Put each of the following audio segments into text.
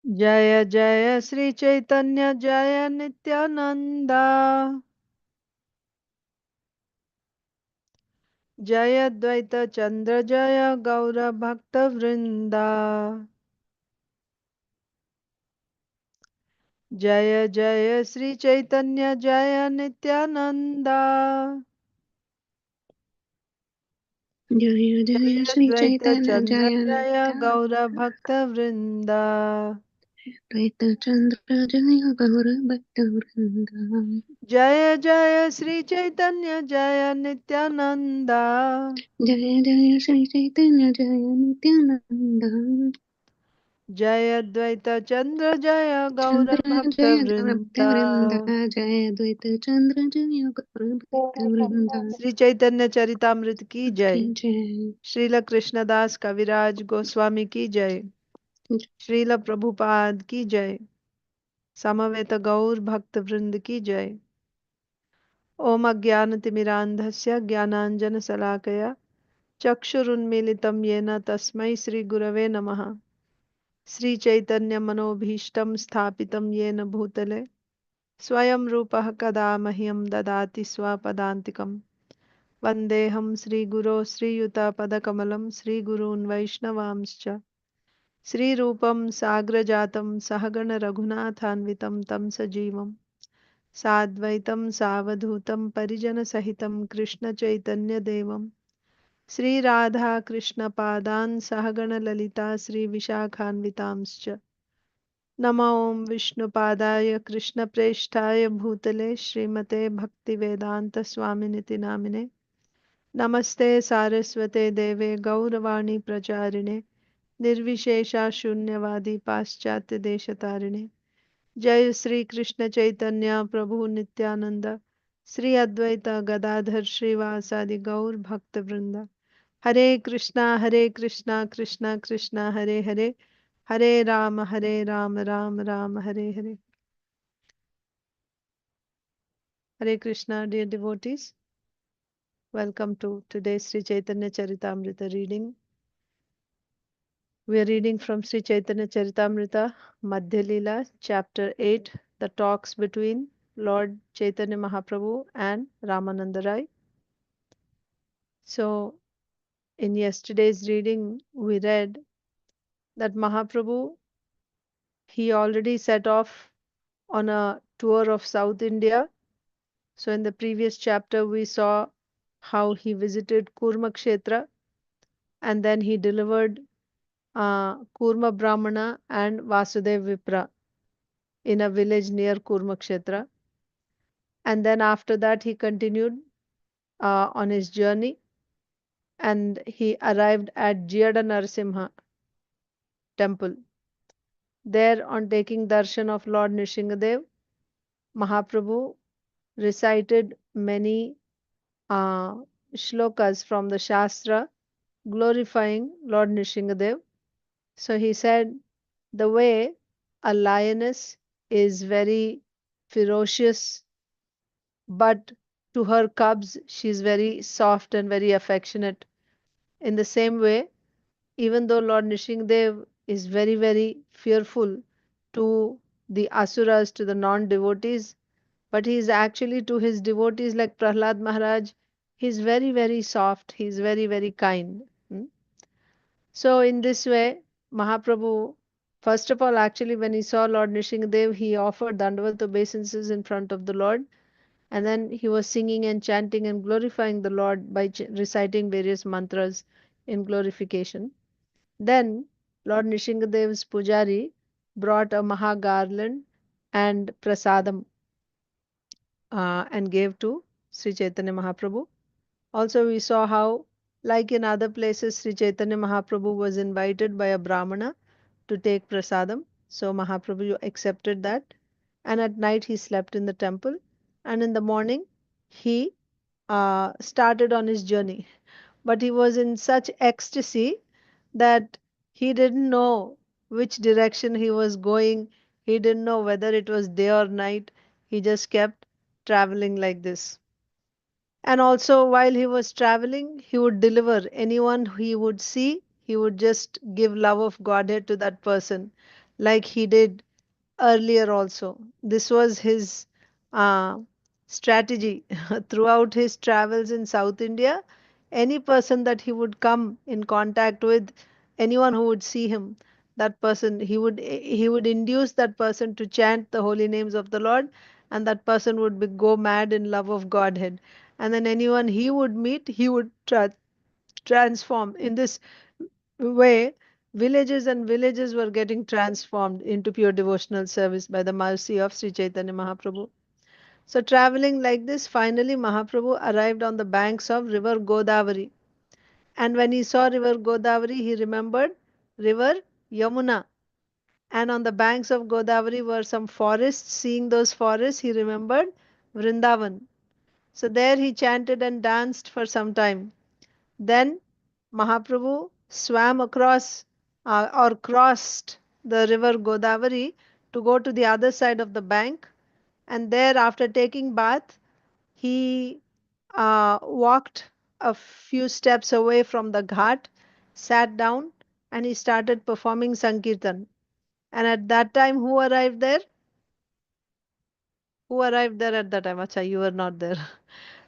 Jaya Jaya Sri Caitanya Jaya Nityananda Jaya Dvaita Chandra Jaya Gaura Bhakta Vrinda Jaya Jaya Sri Caitanya Jaya Nityananda Jaya Jaya Jaya Sri Dvaita Chaitanya Chandra Jaya Jaya Nityananda Gaura Bhakta Vrinda Dvaita Chandra Jaya Gaura Bhakta Vrinda Jaya Jaya Sri Caitanya Jaya Nityananda Jaya Jaya Sri Chaitanya Jaya Nityananda Jaya Dvaita Chandra Jaya Gaura Chandra Bhakta Jaya Gaura Bhakta Vrinda Vrinda Jaya Dvaita Chandra Jaya Gaura Bhakta Vrinda Shri Chaitanya Charitamrita की जय। Ki Jai Srila Krishnadas कविराज गोस्वामी की जय। श्रील प्रभुपाद की जय। समवेत गौर भक्त वृंद की जय। ओम अज्ञानतिमिरान्धस्य ज्ञानाञ्जनशलाकया चक्षुरुन्मीलितं येन तस्मै श्रीगुरवे नमः। श्रीचैतन्यमनोभीष्टं स्थापितं येन भूतले स्वयं रूपः कदा मह्यं ददाति स्वपदान्तिकम्। वन्देऽहं श्रीगुरो श्रीयुतपदकमलं श्रीगुरून् वैष्णवांश्च श्रीरूपं साग्रजातं सहगण रघुनाथान्वितं तं सजीवं साद्वैतं सावधूतं परिजनसहितं कृष्णचैतन्यदेवं श्रीराधाकृष्णपादान् सहगण ललिता श्रीविशाखान्वितांश्च नमो ॐ विष्णुपादाय कृष्णप्रेष्ठाय भूतले श्रीमते भक्तिवेदान्तस्वामिनिति नामिने नमस्ते सारस्वते देवे गौरवाणी प्रचारिणे निर्विशेषा शून्यवादी पाश्चात्य देशतारिणे जय श्री कृष्ण चैतन्य प्रभु नित्यानंद श्री अद्वैत गदाधर श्रीवासादि गौर भक्त वृंदा हरे Krishna Krishna Krishna Hare Hare Hare Ram Ram Hare Hare Hare Krishna, dear devotees. Welcome to today's Sri Chaitanya Charitamrita reading. We are reading from Sri Chaitanya Charitamrita, Madhya Lila, chapter 8, the talks between Lord Chaitanya Mahaprabhu and Ramananda Rai. So, in yesterday's reading, we read that Mahaprabhu, he already set off on a tour of South India. So, in the previous chapter, we saw how he visited Kurma Kshetra and then he delivered Kurma Brahmana and Vasudev Vipra in a village near Kurmakshetra. And then after that, he continued on his journey and he arrived at Jiyada Narasimha temple. There, on taking darshan of Lord Nrsingadev, Mahaprabhu recited many uh, shlokas from the Shastra glorifying Lord Nrsingadev. So he said, the way a lioness is very ferocious, but to her cubs she is very soft and very affectionate. In the same way, even though Lord Nrsimhadev is very, very fearful to the asuras, to the non-devotees, but he is actually to his devotees like Prahlad Maharaj, he is very, very soft, he is very, very kind. So in this way, Mahaprabhu, first of all, actually when he saw Lord Nrsimhadev, he offered Dandavat obeisances in front of the Lord, and then he was singing and chanting and glorifying the Lord by reciting various mantras in glorification. Then Lord Nrsingadev's pujari brought a maha garland and prasadam and gave to Sri Chaitanya Mahaprabhu. Also, we saw how, like in other places, Sri Chaitanya Mahaprabhu was invited by a Brahmana to take prasadam. So Mahaprabhu accepted that. And at night he slept in the temple. And in the morning he started on his journey. But he was in such ecstasy that he didn't know which direction he was going. He didn't know whether it was day or night. He just kept traveling like this. And also, while he was traveling, he would deliver anyone he would see, he would just give love of Godhead to that person. like he did earlier also. This was his uh, strategy throughout his travels in South India. Any person that he would come in contact with, anyone who would see him, that person he would induce that person to chant the holy names of the Lord, and that person would go mad in love of Godhead. And then anyone he would meet, he would transform. In this way, villages and villages were getting transformed into pure devotional service by the mercy of Sri Chaitanya Mahaprabhu. So, traveling like this, finally Mahaprabhu arrived on the banks of river Godavari. And when he saw river Godavari, he remembered river Yamuna. And on the banks of Godavari were some forests. Seeing those forests, he remembered Vrindavan. So, there he chanted and danced for some time. Then Mahaprabhu swam across or crossed the river Godavari to go to the other side of the bank, and there, after taking bath, he walked a few steps away from the ghat, sat down, and he started performing Sankirtan. And at that time, who arrived there? Who arrived there at that time? Acha, you were not there.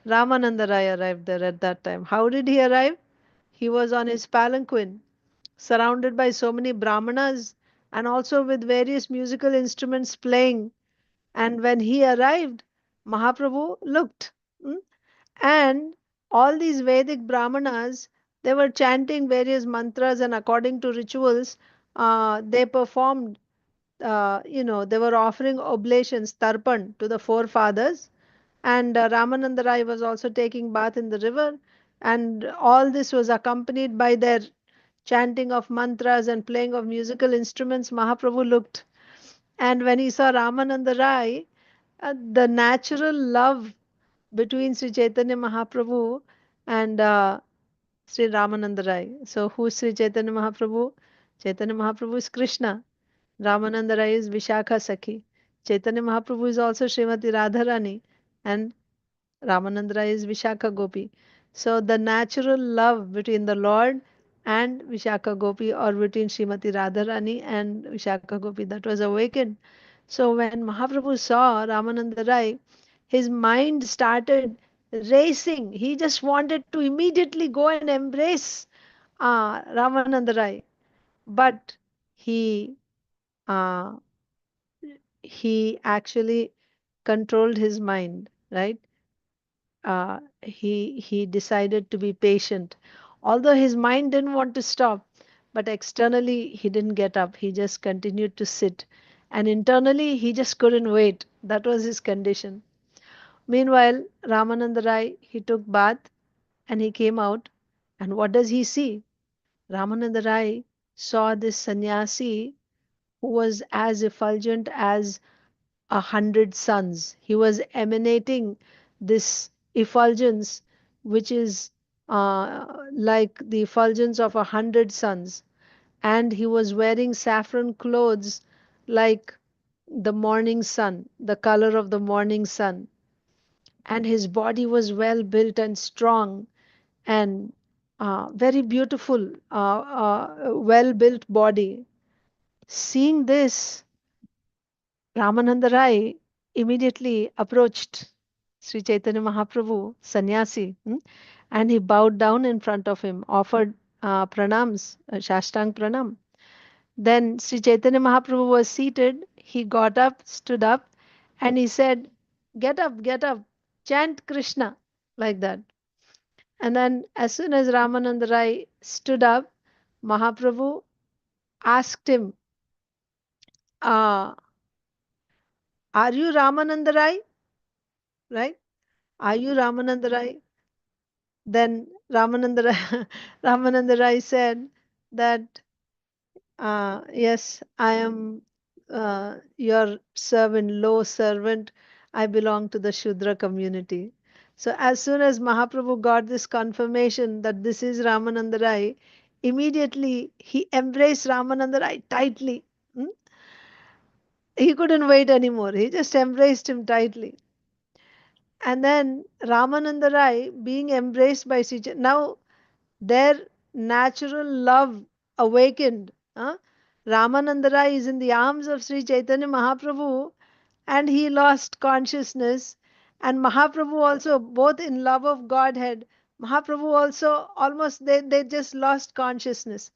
Ramananda Rai arrived there at that time. How did he arrive? He was on his palanquin, surrounded by so many brahmanas and also with various musical instruments playing. And when he arrived, Mahaprabhu looked, mm, and all these Vedic brahmanas, they were chanting various mantras, and according to rituals, they performed, they were offering oblations, tarpan, to the forefathers. And Ramananda Rai was also taking bath in the river. And all this was accompanied by their chanting of mantras and playing of musical instruments. Mahaprabhu looked, and when he saw Ramananda Rai, the natural love between Sri Chaitanya Mahaprabhu and Sri Ramananda Rai. So, who is Sri Chaitanya Mahaprabhu? Chaitanya Mahaprabhu is Krishna. Ramananda Rai is Vishakha Sakhi. Chaitanya Mahaprabhu is also Srimati Radharani, and Ramanandra is Vishakha Gopi. So the natural love between the Lord and Vishakha Gopi, or between Srimati Radharani and Vishakha Gopi, that was awakened. So when Mahaprabhu saw Ramananda Rai, his mind started racing. He just wanted to immediately go and embrace Ramananda Rai. But he uh, he actually controlled his mind, right? He decided to be patient, although his mind didn't want to stop. But externally he didn't get up, he just continued to sit, and internally he just couldn't wait. That was his condition. Meanwhile, Ramananda Rai, he took bath and he came out, and what does he see? Ramananda Rai saw this sannyasi who was as effulgent as 100 suns. He was emanating this effulgence, which is like the effulgence of 100 suns. And he was wearing saffron clothes like the morning sun, the color of the morning sun. And his body was well built and strong and very beautiful, well built body. Seeing this, Ramananda Rai immediately approached Sri Chaitanya Mahaprabhu, sannyasi, and he bowed down in front of him, offered pranams, Shashtang pranam. Then Sri Chaitanya Mahaprabhu was seated. He got up, stood up, and he said, get up, chant Krishna, like that. And then, as soon as Ramananda Rai stood up, Mahaprabhu asked him, uh, are you Ramananda Rai? Right? Are you Ramananda Rai? Then Ramananda Rai, Ramananda Rai said that, yes, I am your servant, low servant. I belong to the Shudra community. So as soon as Mahaprabhu got this confirmation that this is Ramananda Rai, immediately he embraced Ramananda Rai tightly. Hmm? He couldn't wait anymore. He just embraced him tightly. And then Ramananda Rai being embraced by Sri, now their natural love awakened. Huh? Ramananda Rai is in the arms of Sri Chaitanya Mahaprabhu and he lost consciousness. And Mahaprabhu also, both in love of Godhead, Mahaprabhu also almost they just lost consciousness.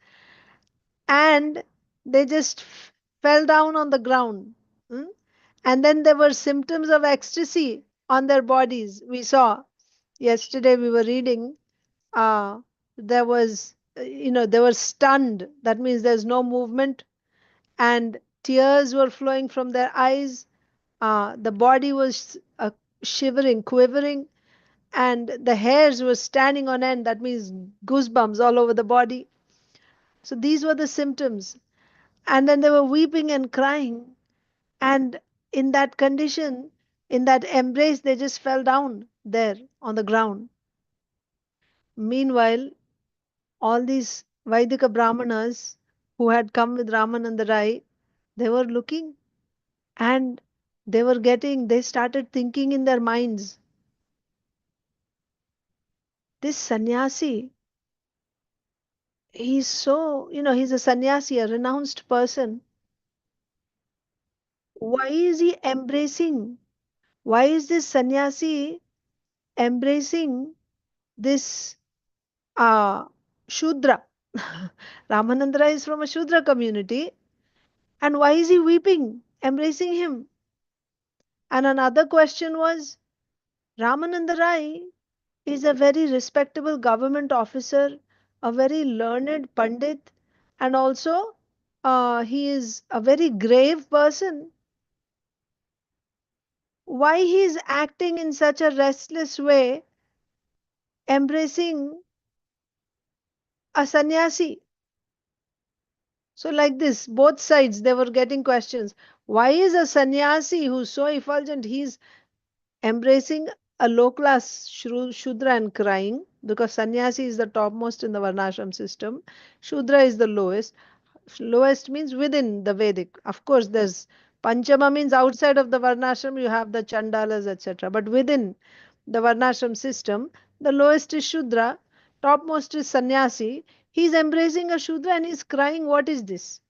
And they just fell down on the ground. Hmm? And then there were symptoms of ecstasy on their bodies. We saw yesterday, we were reading, there was, they were stunned. That means there's no movement, and tears were flowing from their eyes. The body was shivering, quivering, and the hairs were standing on end. That means goosebumps all over the body. So these were the symptoms. And then they were weeping and crying. And in that condition, in that embrace, they just fell down there on the ground. Meanwhile, all these Vaidika Brahmanas who had come with Ramananda Rai, they were looking and they started thinking in their minds, this sannyasi, he's so, he's a sannyasi, a renounced person. Why is he embracing? Why is this sannyasi embracing this Shudra? Ramanandra is from a Shudra community. And why is he weeping, embracing him? And another question was, Ramananda Rai is a very respectable government officer, a very learned Pandit, and also he is a very grave person. Why he is acting in such a restless way, embracing a sannyasi? So, like this, both sides they were getting questions. Why is a sannyasi who's so effulgent, he's embracing a low class Shudra and crying because sannyasi is the topmost in the Varnashram system, Shudra is the lowest. Lowest means within the Vedic. Of course, there's Panchama means outside of the Varnashram, you have the Chandalas, etc. But within the Varnashram system, the lowest is Shudra, topmost is sannyasi. He's embracing a Shudra and he's crying, what is this?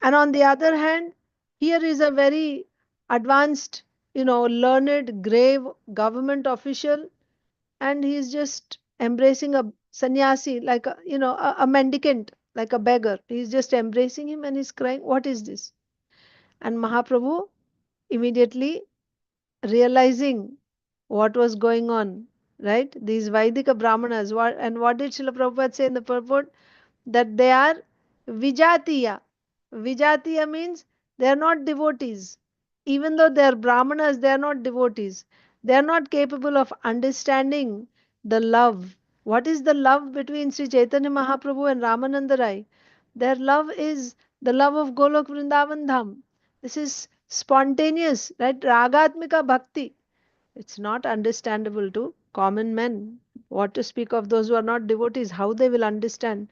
And on the other hand, here is a very advanced, learned, grave government official, and he's just embracing a sannyasi like a mendicant, like a beggar. He's just embracing him and he's crying, what is this? And Mahaprabhu immediately realizing what was going on, right? These Vaidika Brahmanas, what did Srila Prabhupada say in the purport? That they are Vijatiya. Vijatiya means they are not devotees. Even though they are Brahmanas, they are not devotees. They are not capable of understanding the love. What is the love between Sri Chaitanya Mahaprabhu and Ramananda Rai? Their love is the love of Golok Vrindavan Dham. This is spontaneous, right? Ragatmika bhakti. It's not understandable to common men. What to speak of those who are not devotees, how they will understand.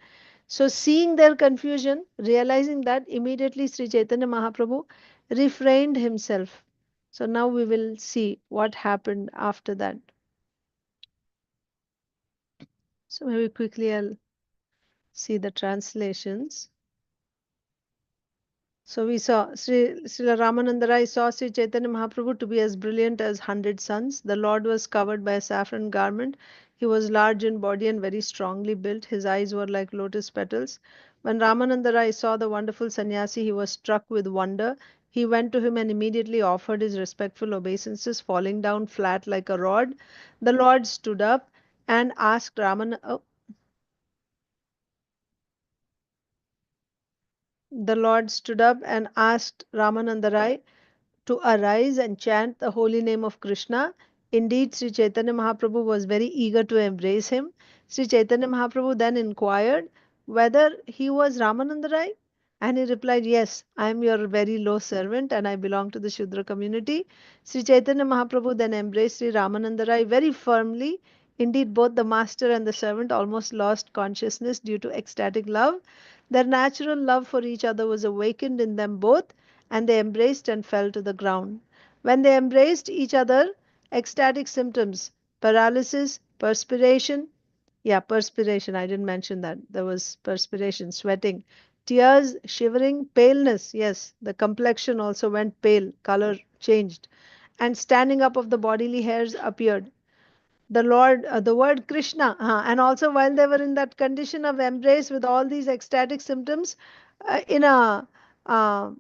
So, seeing their confusion, realizing that, immediately Sri Chaitanya Mahaprabhu refrained himself. So, now we will see what happened after that. So, maybe quickly I'll see the translations. So we saw Srila Ramananda Rai saw Sri Chaitanya Mahaprabhu to be as brilliant as 100 suns. The Lord was covered by a saffron garment. He was large in body and very strongly built. His eyes were like lotus petals. When Ramananda Rai saw the wonderful sannyasi, he was struck with wonder. He went to him and immediately offered his respectful obeisances, falling down flat like a rod. The Lord stood up and asked Ramananda. The Lord stood up and asked Ramananda Rai to arise and chant the holy name of Krishna. Indeed, Sri Chaitanya Mahaprabhu was very eager to embrace him. Sri Chaitanya Mahaprabhu then inquired whether he was Ramananda Rai, and he replied, yes, I am your very low servant and I belong to the Shudra community. Sri Chaitanya Mahaprabhu then embraced Sri Ramananda Rai very firmly. Indeed, both the master and the servant almost lost consciousness due to ecstatic love. Their natural love for each other was awakened in them both, and they embraced and fell to the ground. When they embraced each other, ecstatic symptoms, paralysis, perspiration, I didn't mention that. There was perspiration, sweating, tears, shivering, paleness. Yes, the complexion also went pale, color changed, and standing up of the bodily hairs appeared. The word Krishna, and also while they were in that condition of embrace with all these ecstatic symptoms, in a uh,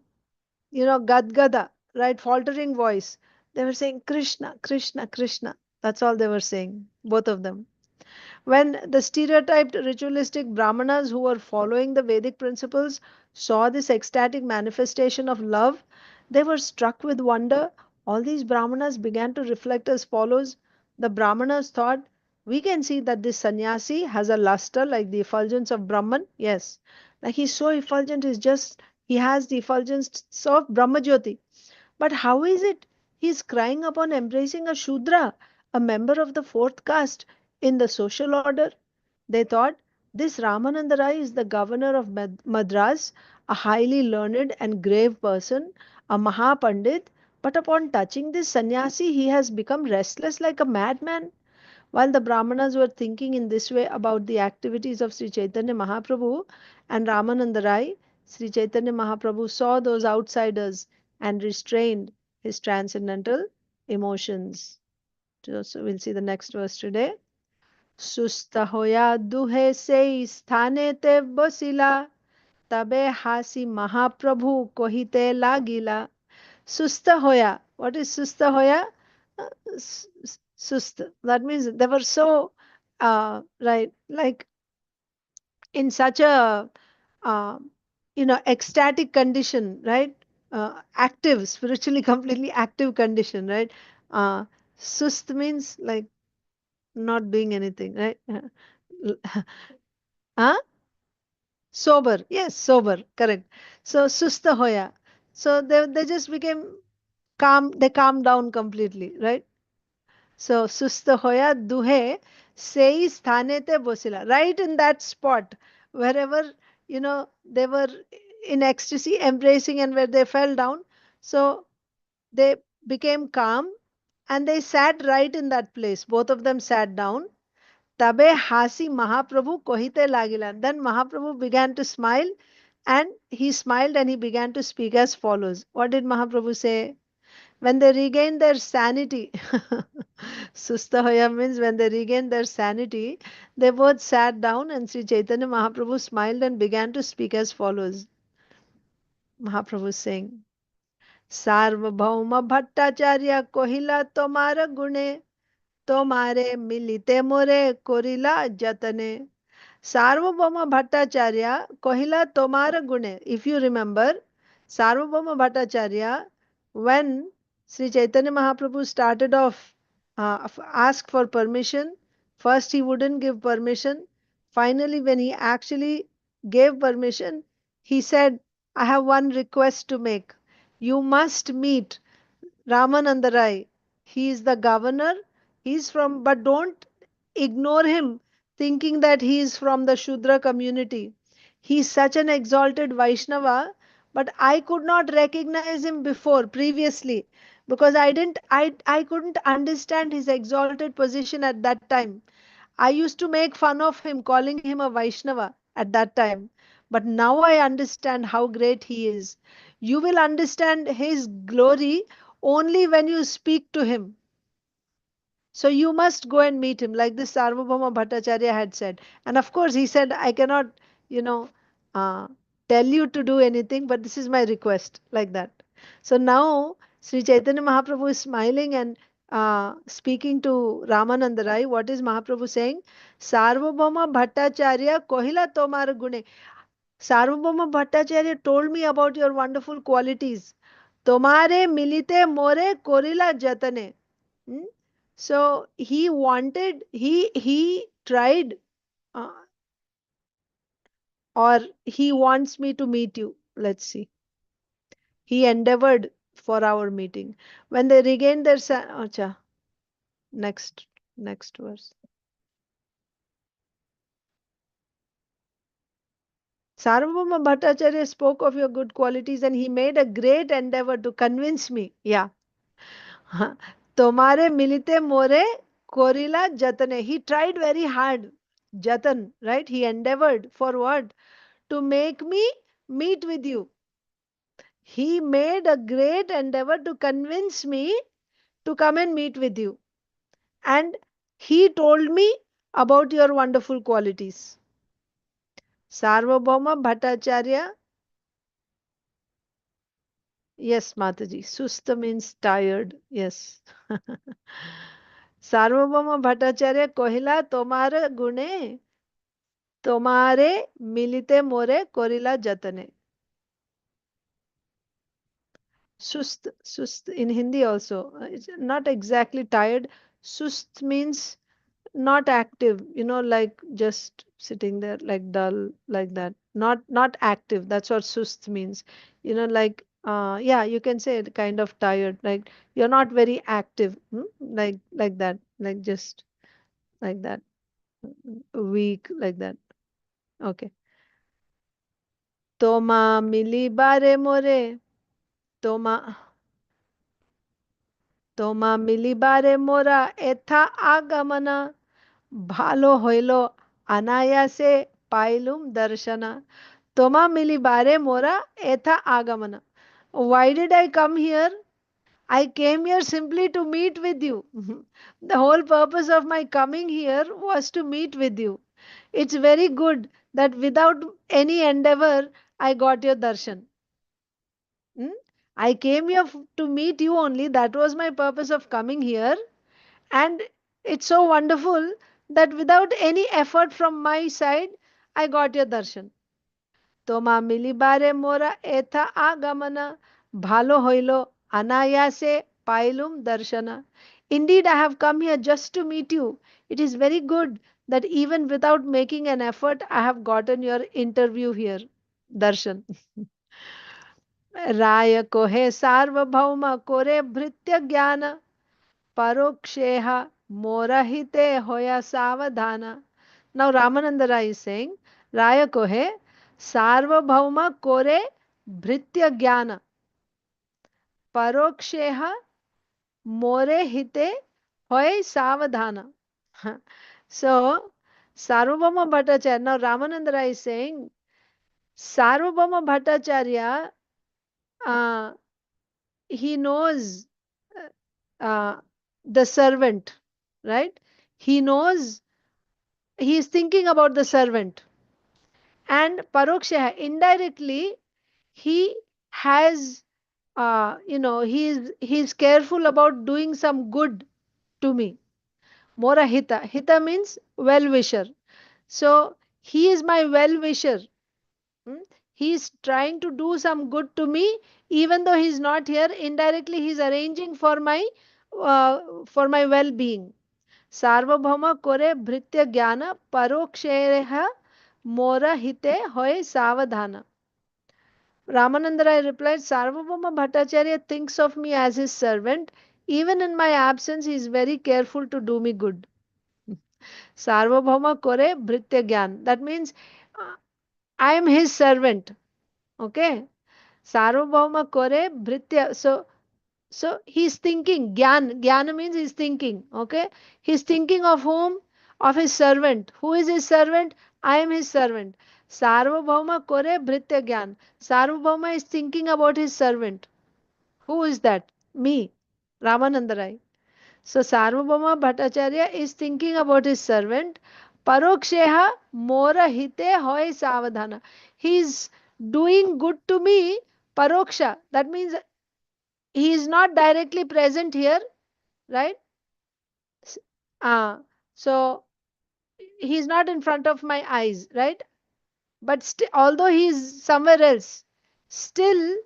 gadgada, right, faltering voice, they were saying Krishna, Krishna, Krishna. That's all they were saying, both of them. When the stereotyped ritualistic Brahmanas who were following the Vedic principles saw this ecstatic manifestation of love, they were struck with wonder. All these Brahmanas began to reflect as follows. The Brahmanas thought, we can see that this sannyasi has a luster like the effulgence of Brahman. Yes, like he's so effulgent, he has the effulgence of Brahmajyoti. But how is it he's crying upon embracing a Shudra, a member of the fourth caste in the social order? They thought this Ramananda Rai is the governor of Madras, a highly learned and grave person, a Mahapandit, but upon touching this sannyasi, he has become restless like a madman. While the Brahmanas were thinking in this way about the activities of Sri Chaitanya Mahaprabhu and Ramananda Rai, Sri Chaitanya Mahaprabhu saw those outsiders and restrained his transcendental emotions. So we'll see the next verse today. सुस्त होया दुहे से स्थाने ते बसिला तबे हासी महाप्रभु कहिते लागिला सुस्त होया. What is susta hoya? Sust, that means they were so right, like in such a uh, ecstatic condition, right? Active, spiritually completely active condition, right? uh, Sust means like not doing anything, right? Huh? Sober. Yes, sober. Correct. So susta hoya. So they just became calm. They calmed down completely, right? So susta hoya duhe sei sthanete bosila. Right in that spot, wherever they were in ecstasy, embracing, and where they fell down. So they became calm and they sat right in that place. Both of them sat down. Tabe hasi Mahaprabhu kohite lagila. Then Mahaprabhu began to smile, and he smiled and he began to speak as follows. What did Mahaprabhu say? When they regained their sanity, Sustahoya means when they regained their sanity, they both sat down and Sri Chaitanya Mahaprabhu smiled and began to speak as follows. Mahaprabhu saying, Sarvabhauma Bhattacharya Kohila Tomara Gune, Tomare Milite More Korila Jatane. Sarvabhauma Bhattacharya Kohila Tomara Gune. If you remember, Sarvabhauma Bhattacharya, when Sri Chaitanya Mahaprabhu started off, asked for permission, first he wouldn't give permission. Finally, when he actually gave permission, he said, I have one request to make. You must meet Ramananda Rai. He is the governor. He's from, but don't ignore him thinking that he is from the Shudra community. He's such an exalted Vaishnava, but I could not recognize him before, previously, because I couldn't understand his exalted position at that time. I used to make fun of him, calling him a Vaishnava at that time. But now I understand how great he is. You will understand his glory only when you speak to him. So you must go and meet him, like this Sarvabhauma Bhattacharya had said. And of course, he said, I cannot, you know, uh, tell you to do anything, but this is my request, like that. So now, Sri Chaitanya Mahaprabhu is smiling and speaking to Ramananda Rai. What is Mahaprabhu saying? Sarvabhauma Bhattacharya Kohila Tomar Gune. Sarvabhauma Bhattacharya told me about your wonderful qualities. Tomare milite more korila jatane. Hmm? So he tried, uh, or he wants me to meet you. Let's see. He endeavored for our meeting. When they regained their acha, next next verse. Sarvabhauma Bhattacharya spoke of your good qualities and he made a great endeavor to convince me. Yeah. Tomare milite more korila jatane. He tried very hard. Jatan, right? He endeavored for what? To make me meet with you. He made a great endeavor to convince me to come and meet with you. And he told me about your wonderful qualities. Sarvabhauma Bhattacharya, yes, Mataji, Susta means tired, yes. सार्वभौम भट्टाचार्य कहिला तोमार गुणे तोमारे मिलिते मोरे कोरिला जतने. Sust in Hindi also. It's not exactly tired. Sust means not active, like just sitting there, like dull, like that. Not active. That's what sust means. Like yeah, you can say it kind of tired, like you're not very active, like that, like just like that, weak, like that. Okay. Toma mili bare more. Toma Toma মিলিবারে মোরা এথা আগমনা ভালো হইল অনায়াসে পাইলুম দর্শনা তোমা মিলিবারে মোরা এথা আগমনা. Why did I come here? I came here simply to meet with you. The whole purpose of my coming here was to meet with you. It's very good that without any endeavor I got your darshan. Hmm? I came here to meet you only. That was my purpose of coming here. And it's so wonderful that without any effort from my side, I got your darshan. তোমা মিলিবারে মোরা এথা আগমনা ভালো হইল অনায়াসে পাইলুম Darshana. Indeed, I have come here just to meet you. It is very good that even without making an effort, I have gotten your interview here. Darshan. Raya kohe sarvabhauma kore bhritya jnana paroksheh morahite hoya savadhana. Now Ramananda Rai is saying, Raya kohe sarvabhauma kore bhritya jnana paroksheh morahite hoya savadhana. So Sarvabhauma Bhattacharya, now Ramananda Rai is saying, Sarvabhauma Bhattacharya, uh, he knows uh, the servant, right? He knows, he is thinking about the servant. And paroksha, indirectly, he has, he is careful about doing some good to me. Mora hita. Hita means well wisher. So he is my well wisher. Hmm? He is trying to do some good to me, even though he is not here. Indirectly, he is arranging for my well-being. Sarvabhauma kore bhritya jnana paroksheha mora hite hoy savadhana. Ramananda Rai replied, Sarvabhauma Bhattacharya thinks of me as his servant. Even in my absence, he is very careful to do me good. Sarvabhauma kore bhritya jnana. That means uh, I am his servant. Okay. Sarvabhauma kore bhritya. So he's thinking. Jnana means he's thinking. Okay. He's thinking of whom? Of his servant. Who is his servant? I am his servant. Sarvabhauma kore bhritya jnana. Sarvabhauma is thinking about his servant. Who is that? Me. Ramananda Rai. So Sarvabhauma Bhattacharya is thinking about his servant. Paroksheha mora hite hoy savadhana. He is doing good to me. Paroksha. That means he is not directly present here, right? Uh, so he is not in front of my eyes, right? But although he is somewhere else, still,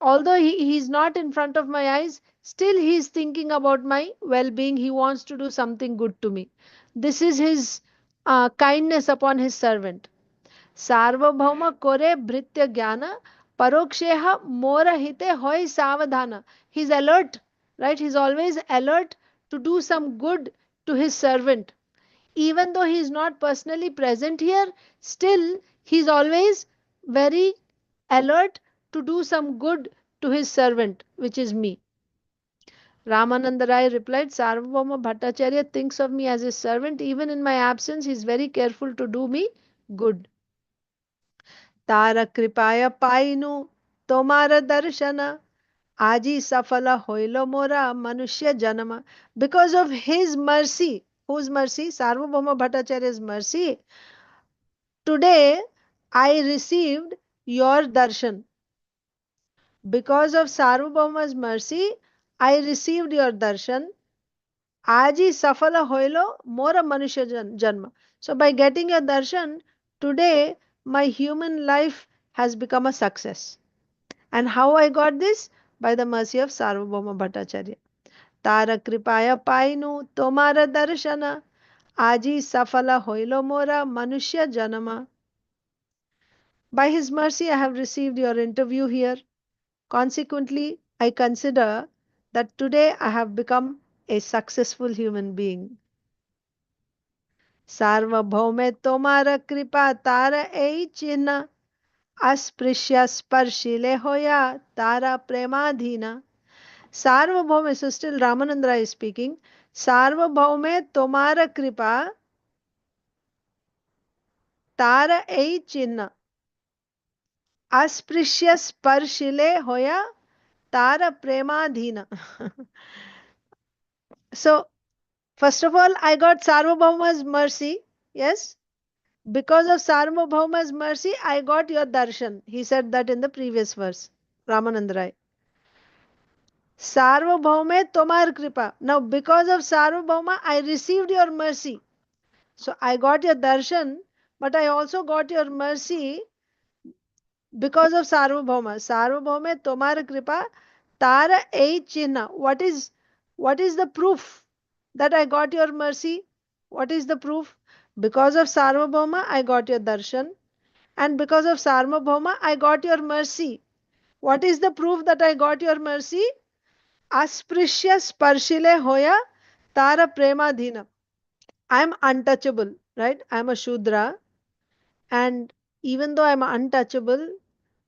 although he is not in front of my eyes, still he is thinking about my well-being. He wants to do something good to me. This is his kindness upon his servant. Sarvabhauma kore bhritya jnana paroksheha mora hite hoy savadhana. He's alert, right? He's always alert to do some good to his servant. Even though he is not personally present here, still he's always very alert to do some good to his servant, which is me. Ramananda Rai replied, Sarvabhauma Bhattacharya thinks of me as his servant. Even in my absence, he is very careful to do me good. तारा कृपाया पाइनु तोमार दर्शन आजी safala hoilo mora manushya janama. Because of his mercy, whose mercy? Sarvabhauma Bhattacharya's mercy, today I received your darshan. Because of Sarvabhauma's mercy, I received your darshan. Aji safala hoilo mora manushya janma. So by getting your darshan, today my human life has become a success. And how I got this? By the mercy of Sarvabhauma Bhattacharya. तार कृपाया पाइनु तोमार दर्शन आजी सफल होइलो मोरा मनुष्य जन्म. By his mercy I have received your interview here. Consequently, I consider that today I have become a successful human being. सार्वभौमे तोमार कृपा तार ए चिन्ह अस्पृश्य स्पर्शिले होया तारा प्रेमाधीना. Sarvabhauma, so still Ramananda is speaking. Sarvabhaume tomara kripa tara ei chinna asprishya sparshile hoya tara premadhina. So, first of all, I got Sarvabhauma's mercy. Yes. Because of Sarvabhauma's mercy, I got your darshan. He said that in the previous verse. Ramananda Rai. Sarvabhaume tomar kripa. Now, because of Sarvabhauma, I received your mercy. So I got your darshan, but I also got your mercy because of Sarvabhauma. Sarvabhaume tomar kripa tara ei chinna. What is the proof that I got your mercy? What is the proof? Because of Sarvabhauma, I got your darshan, and because of Sarvabhauma, I got your mercy. What is the proof that I got your mercy? Asprishya sparshile hoya tara premadhina. I am untouchable, right? I am a Shudra. And even though I'm untouchable,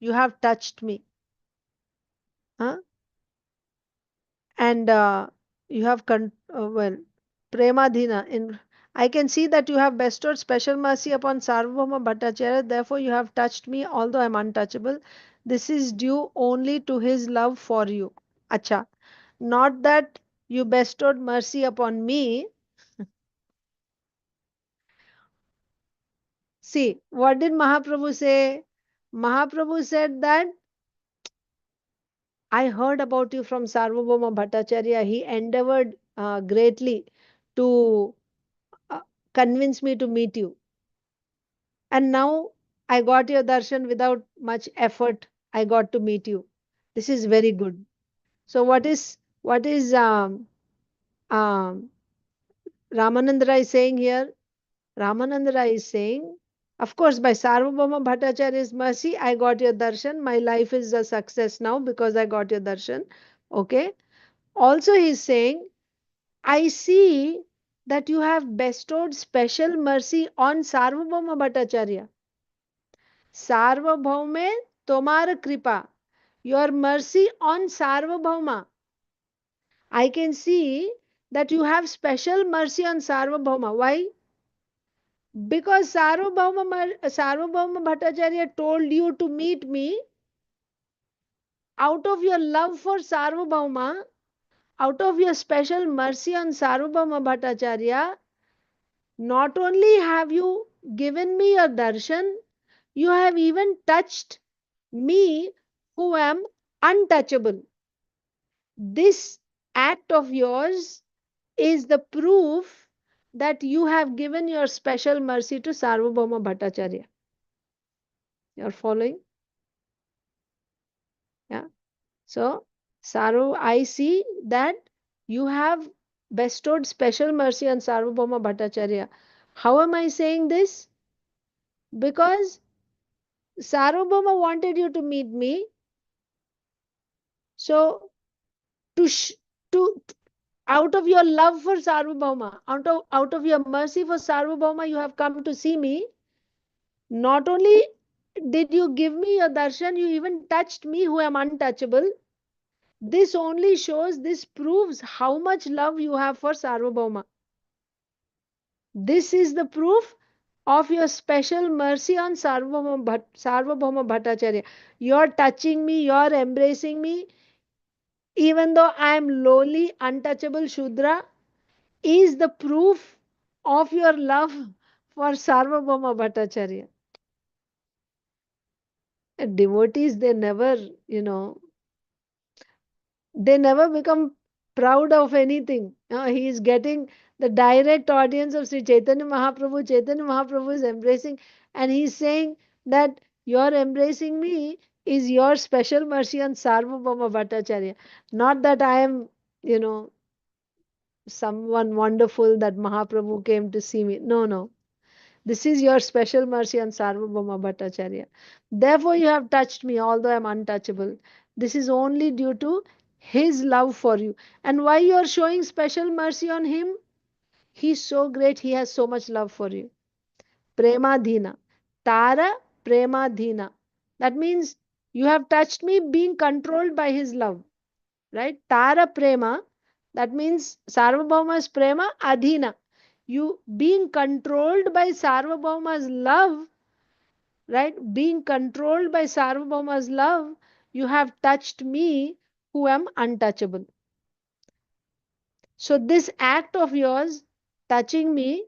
you have touched me. Huh? And you have, well, Premadhina. I can see that you have bestowed special mercy upon Sarvabhauma Bhattacharya. Therefore, you have touched me, although I'm untouchable. This is due only to his love for you. Acha. Not that you bestowed mercy upon me. See, what did Mahaprabhu say? Mahaprabhu said that I heard about you from Sarvabhauma Bhattacharya. He endeavored greatly to uh, convince me to meet you. And now I got your darshan without much effort. I got to meet you. This is very good. So what is um, Ramananda Rai saying here? Ramananda Rai is saying, of course, by Sarvabhauma Bhattacharya's mercy, I got your darshan. My life is a success now because I got your darshan. Okay. Also, he's saying, I see that you have bestowed special mercy on Sarvabhauma Bhattacharya. Sarvabhaume Tomar Kripa. Your mercy on Sarvabhauma. I can see that you have special mercy on Sarvabhauma. Why? Because Sarvabhauma Bhattacharya told you to meet me out of your love for Sarvabhauma, out of your special mercy on Sarvabhauma Bhattacharya. Not only have you given me your darshan, you have even touched me who am untouchable. This act of yours is the proof that you have given your special mercy to Sarvabhauma Bhattacharya. You are following? Yeah. So, I see that you have bestowed special mercy on Sarvabhauma Bhattacharya. How am I saying this? Because Sarvabhauma wanted you to meet me. So, to, to out of your love for Sarvabhauma, out of your mercy for Sarvabhauma, you have come to see me. Not only did you give me your darshan, you even touched me who am untouchable. This only shows, this proves how much love you have for Sarvabhauma. This is the proof of your special mercy on Sarvabhauma Bhattacharya. You're touching me, you're embracing me, even though I am lowly, untouchable Shudra, is the proof of your love for Sarvabhauma Bhattacharya. Devotees, they never become proud of anything. He is getting the direct audience of Sri Chaitanya Mahaprabhu. Chaitanya Mahaprabhu is embracing, and he is saying that your embracing me is your special mercy on Sarvabhauma Bhattacharya. Not that I am, you know, someone wonderful that Mahaprabhu came to see me. No, no. This is your special mercy on Sarvabhauma Bhattacharya. Therefore, you have touched me, although I am untouchable. This is only due to his love for you. And why you are showing special mercy on him? He's so great, he has so much love for you. Premadhina. Tara Premadhina. That means you have touched me being controlled by his love. Right? Tara Prema. That means Sarvabhauma's Prema Adhina. You being controlled by Sarvabhauma's love, right? Being controlled by Sarvabhauma's love, you have touched me who am untouchable. So, this act of yours, touching me,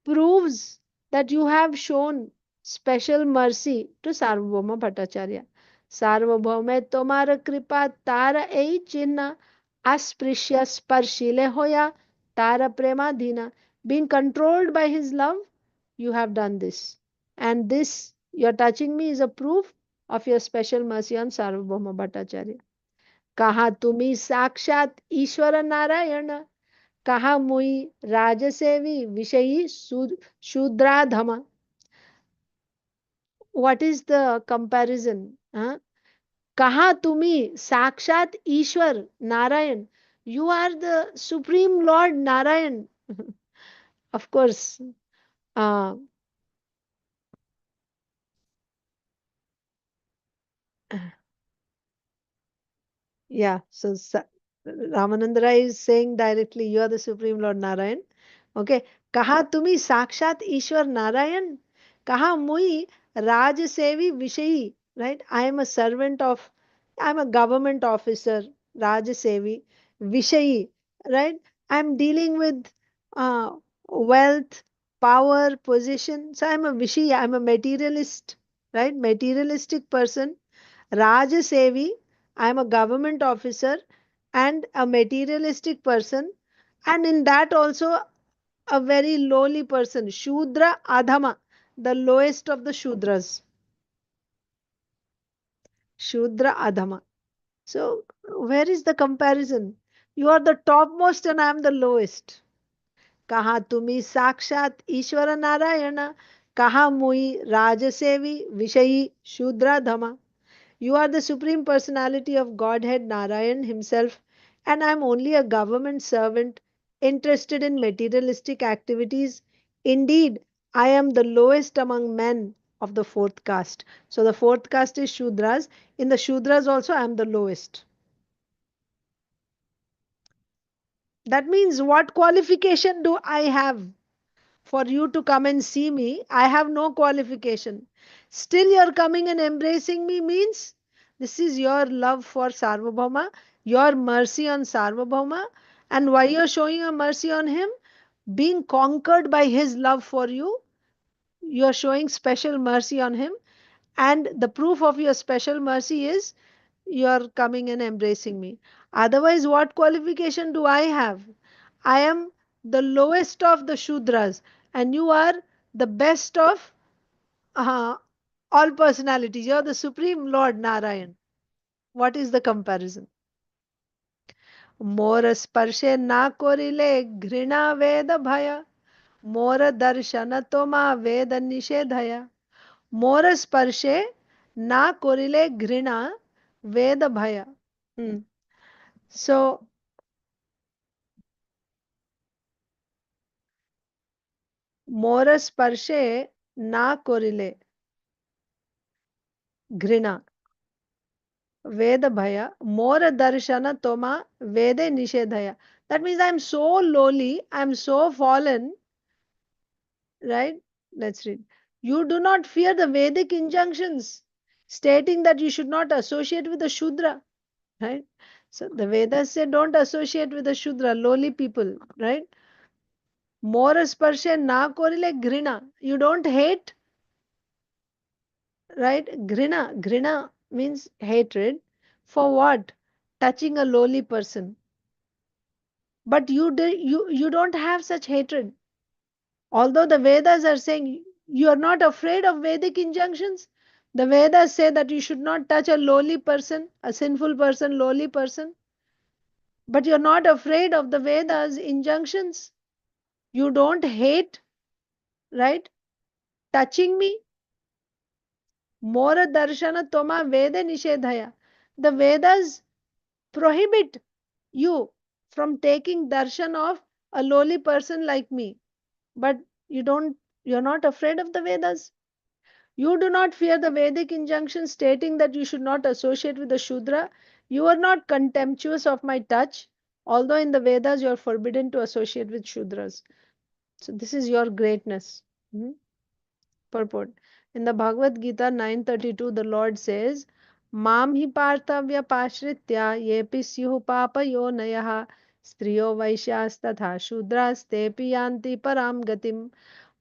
proves that you have shown special mercy to Sarvabhauma Bhattacharya. Sarvabhaume tomara kripa tara ei chinna asprishya sparshile hoya tara premadhina. Being controlled by his love, you have done this. And this, your touching me, is a proof of your special mercy on Sarvabhauma Bhattacharya. कहा तुम्ही साक्षात ईश्वर नारायण कहा मुई राजसेवी विषयी शूद्राधम. What is the comparison? कहा तुम्ही साक्षात ईश्वर Narayan. You are the supreme Lord Narayan. Of course, uh, yeah. So Ramananda Rai is saying directly, you are the supreme Lord Narayan. Okay. कहा तुम्ही साक्षात ईश्वर नारायण कहा मुई राजसेवी विषयी. Right? I am a servant of, I am a government officer, Rajasevi, Vishayi, right? I am dealing with uh, wealth, power, position. So I am a Vishayi, I am a materialist, right? Materialistic person. Rajasevi, I am a government officer and a materialistic person. And in that also a very lowly person. Shudra Adhama, the lowest of the Shudras. Shudra Adhama. So, where is the comparison? You are the topmost and I am the lowest. Kaha tumi sakshat Ishvara Narayana, kaha mui Rajasevi Vishayi Shudra Dhama. You are the Supreme Personality of Godhead Narayan himself, and I am only a government servant interested in materialistic activities. Indeed, I am the lowest among men of the fourth caste. So, the fourth caste is Shudras. In the Shudras also, I am the lowest. That means, what qualification do I have for you to come and see me? I have no qualification. Still, you're coming and embracing me means this is your love for Sarvabhauma, your mercy on Sarvabhauma, and why you're showing a mercy on him? Being conquered by his love for you, you're showing special mercy on him, and the proof of your special mercy is you're coming and embracing me. Otherwise, what qualification do I have? I am the lowest of the Shudras, and you are the best of uh, all personalities. You're the Supreme Lord Narayan. What is the comparison? More sparshe na korile घृणा ved bhaya. More darshana toma ved nishedhaya. More sparshe na korile घृणा ved bhaya. Hmm. So, more sparshe na korile घृणा ved bhaya. More darshana toma vede nishedhaya. That means I'm so lowly, I'm so fallen, right? Let's read. You do not fear the Vedic injunctions stating that you should not associate with the Shudra, right? So the Vedas say don't associate with the Shudra, lowly people, right? More sparsha na korile grina. You don't hate, right? Grina. Grina means hatred. For what? Touching a lowly person. But you don't have such hatred. Although the Vedas are saying you are not afraid of Vedic injunctions, the Vedas say that you should not touch a lowly person, a sinful person, lowly person. But you're not afraid of the Vedas injunctions. You don't hate, right? Touching me. Mora darshana toma veda nishedhaya. The Vedas prohibit you from taking darshan of a lowly person like me. But you don't, you're not afraid of the Vedas. You do not fear the Vedic injunction stating that you should not associate with the Shudra. You are not contemptuous of my touch, although in the Vedas you are forbidden to associate with Shudras. So, this is your greatness. Hmm? Purport. In the Bhagavad Gita 9:32, the Lord says, Mam hi parthavya pashritya yepi syuh papayo nayaha striyo vaishyas tatha shudras tepi yanti param gatim.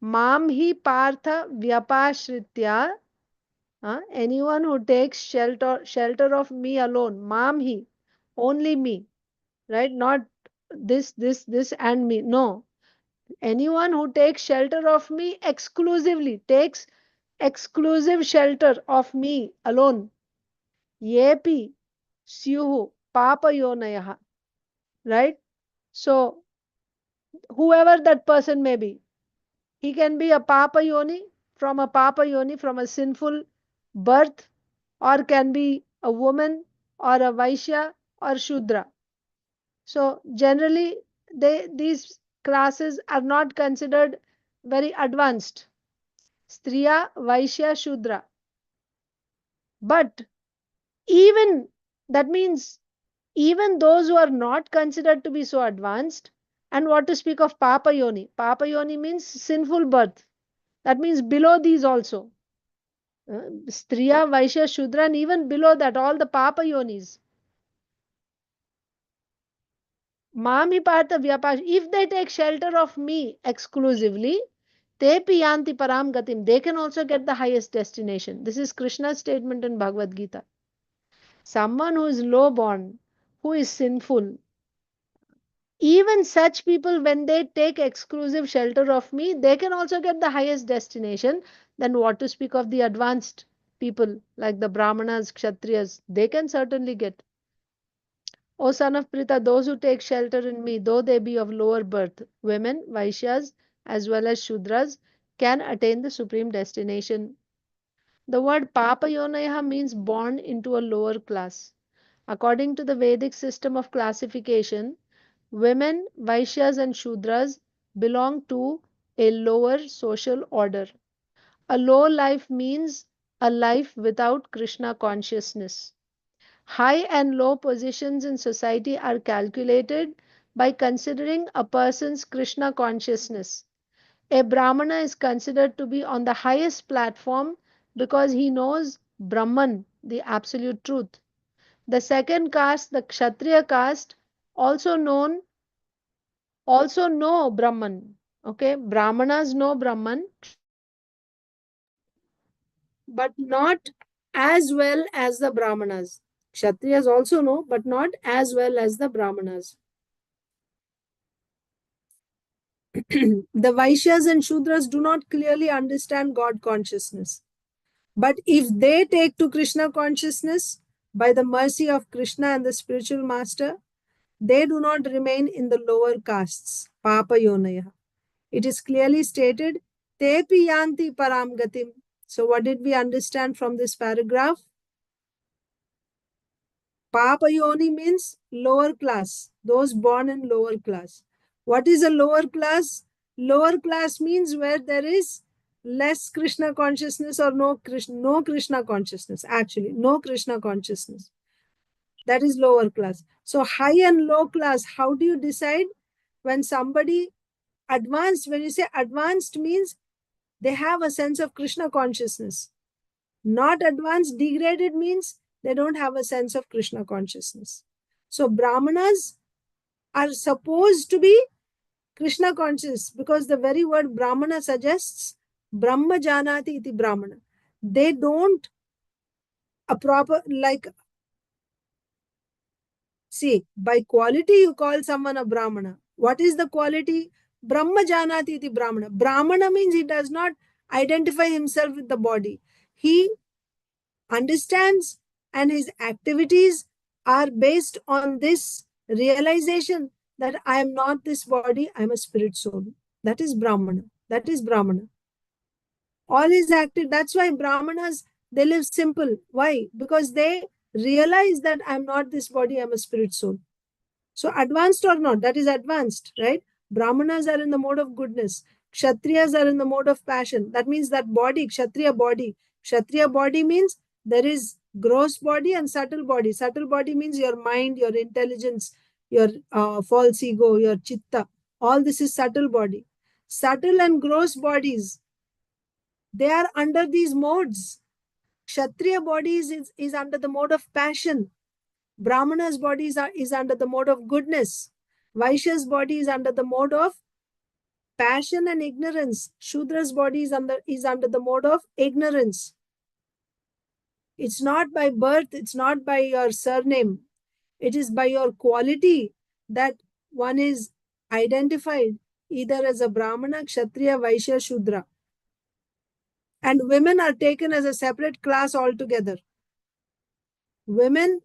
Mam hi partha vyapashritya. Anyone who takes shelter of me alone, mam hi, only me, right? Not this and me. No. Anyone who takes shelter of me exclusively, takes exclusive shelter of me alone. Yepi syuhu papayonayaha. Right? So whoever that person may be, he can be a papa yoni from a sinful birth, or can be a woman or a vaishya or shudra. So generally these classes are not considered very advanced. Striya, Vaishya, Shudra. But even that means even those who are not considered to be so advanced, and what to speak of Papa Yoni? Papa Yoni means sinful birth. That means below these also. Striya, Vaishya, Shudra, and even below that, all the Papa Yonis. Mami Partha Vyapash, if they take shelter of me exclusively, te piyanti param gatim, they can also get the highest destination. This is Krishna's statement in Bhagavad Gita. Someone who is low born, who is sinful, even such people, when they take exclusive shelter of me, they can also get the highest destination. Then what to speak of the advanced people like the Brahmanas, Kshatriyas, they can certainly get. O son of Pritha, those who take shelter in me, though they be of lower birth, women, Vaishyas, as well as Shudras, can attain the supreme destination. The word Papayonaya means born into a lower class. According to the Vedic system of classification, women, Vaishyas, and Shudras belong to a lower social order. A low life means a life without Krishna consciousness. High and low positions in society are calculated by considering a person's Krishna consciousness. A Brahmana is considered to be on the highest platform because he knows Brahman, the absolute truth. The second caste, the Kshatriya caste, also known, also know Brahman. Okay, Brahmanas know Brahman, but not as well as the Brahmanas. Kshatriyas also know, but not as well as the Brahmanas. The Vaishyas and Shudras do not clearly understand God consciousness. But if they take to Krishna consciousness by the mercy of Krishna and the spiritual master, they do not remain in the lower castes, Papa Yonaya. It is clearly stated, Tepi yanti param gatim. So what did we understand from this paragraph? Papa Yoni means lower class, those born in lower class. What is a lower class? Lower class means where there is less Krishna consciousness or no Krishna consciousness, actually, no Krishna consciousness. That is lower class. So high and low class, how do you decide when somebody advanced, when you say advanced means They have a sense of Krishna consciousness. Not advanced, degraded means they don't have a sense of Krishna consciousness. So Brahmanas are supposed to be Krishna conscious, because the very word Brahmana suggests Brahma Janati iti Brahmana. They don't a proper, like, see, by quality you call someone a Brahmana. What is the quality? Brahma Janati iti Brahmana. Brahmana means he does not identify himself with the body. He understands, and his activities are based on this realization that I am not this body, I am a spirit soul. That is Brahmana. That is Brahmana. All is active. That's why Brahmanas, they live simple. Why? Because they realize that I'm not this body, I'm a spirit soul. So advanced or not, that is advanced, right? Brahmanas are in the mode of goodness. Kshatriyas are in the mode of passion. That means that body, Kshatriya body. Kshatriya body means there is gross body and subtle body. Subtle body means your mind, your intelligence, your false ego, your chitta. All this is subtle body. Subtle and gross bodies, they are under these modes. Kshatriya body is under the mode of passion. Brahmana's body is under the mode of goodness. Vaishya's body is under the mode of passion and ignorance. Shudra's body is under the mode of ignorance. It's not by birth, it's not by your surname. It is by your quality that one is identified either as a Brahmana, Kshatriya, Vaishya, Shudra. And women are taken as a separate class altogether. Women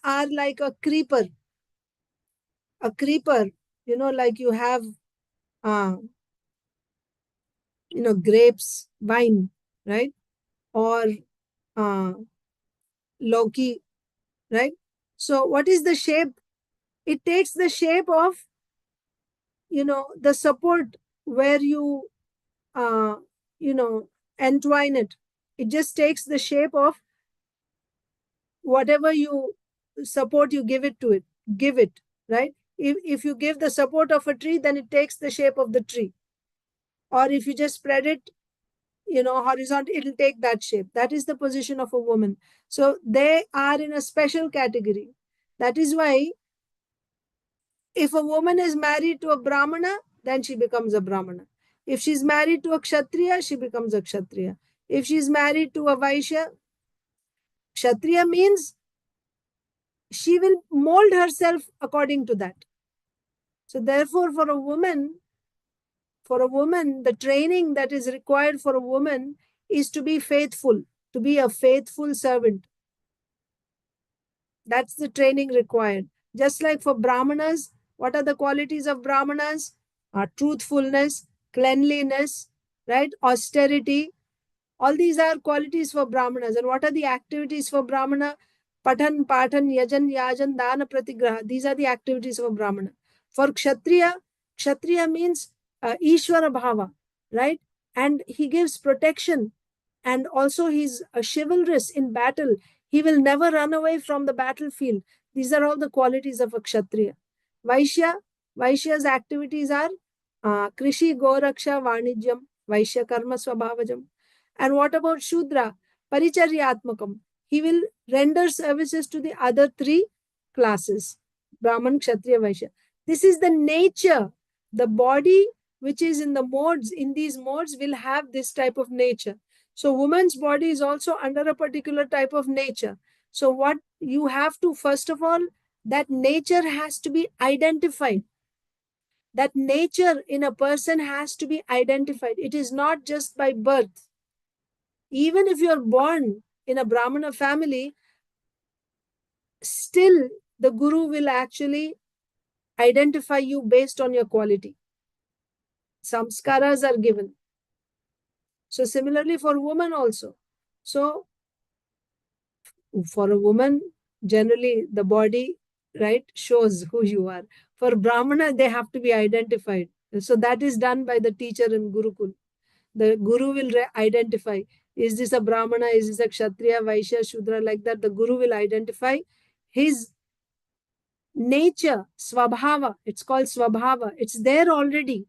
are like a creeper. Like you have uh, grapes, wine, right? Or Loki, right? So what is the shape? It takes the shape of, the support where you, uh, entwine it. It just takes the shape of whatever you support you give it, right? If you give the support of a tree, then it takes the shape of the tree. Or if you just spread it, horizontal, it'll take that shape. That is the position of a woman. So they are in a special category. That is why if a woman is married to a Brahmana, then she becomes a Brahmana. If she's married to a Kshatriya, she becomes a Kshatriya. If she's married to a Vaishya, Kshatriya means she will mold herself according to that. So therefore, for a woman, the training that is required for a woman is to be faithful, to be a faithful servant. That's the training required. Just like for Brahmanas, what are the qualities of Brahmanas? Truthfulness, cleanliness, right? Austerity. All these are qualities for Brahmanas. And what are the activities for Brahmana? Patan, Patan, Yajan, Yajan, Dana, Pratigraha. These are the activities of Brahmana. For Kshatriya means Ishvara Bhava, right? And he gives protection. And also he's a chivalrous in battle. He will never run away from the battlefield. These are all the qualities of a Kshatriya. Vaishya's activities are Krishi, Goraksha, Vanijyam, Vaishya Karma Swabhavajam. And what about Shudra? Paricharyatmakam. He will render services to the other three classes, Brahman, Kshatriya, Vaishya. This is the nature. The body which is in these modes will have this type of nature. So woman's body is also under a particular type of nature. So what you have to, first of all, that nature has to be identified. That nature in a person has to be identified. It is not just by birth. Even if you are born in a Brahmana family, still the Guru will actually identify you based on your quality. Samskaras are given. So similarly for women also. So for a woman, generally the body, right, shows who you are. For Brahmana, they have to be identified. So that is done by the teacher in Gurukul. The Guru will identify, is this a Brahmana, is this a Kshatriya, Vaishya, Shudra, like that. The Guru will identify his nature, Swabhava. It's called Swabhava. It's there already.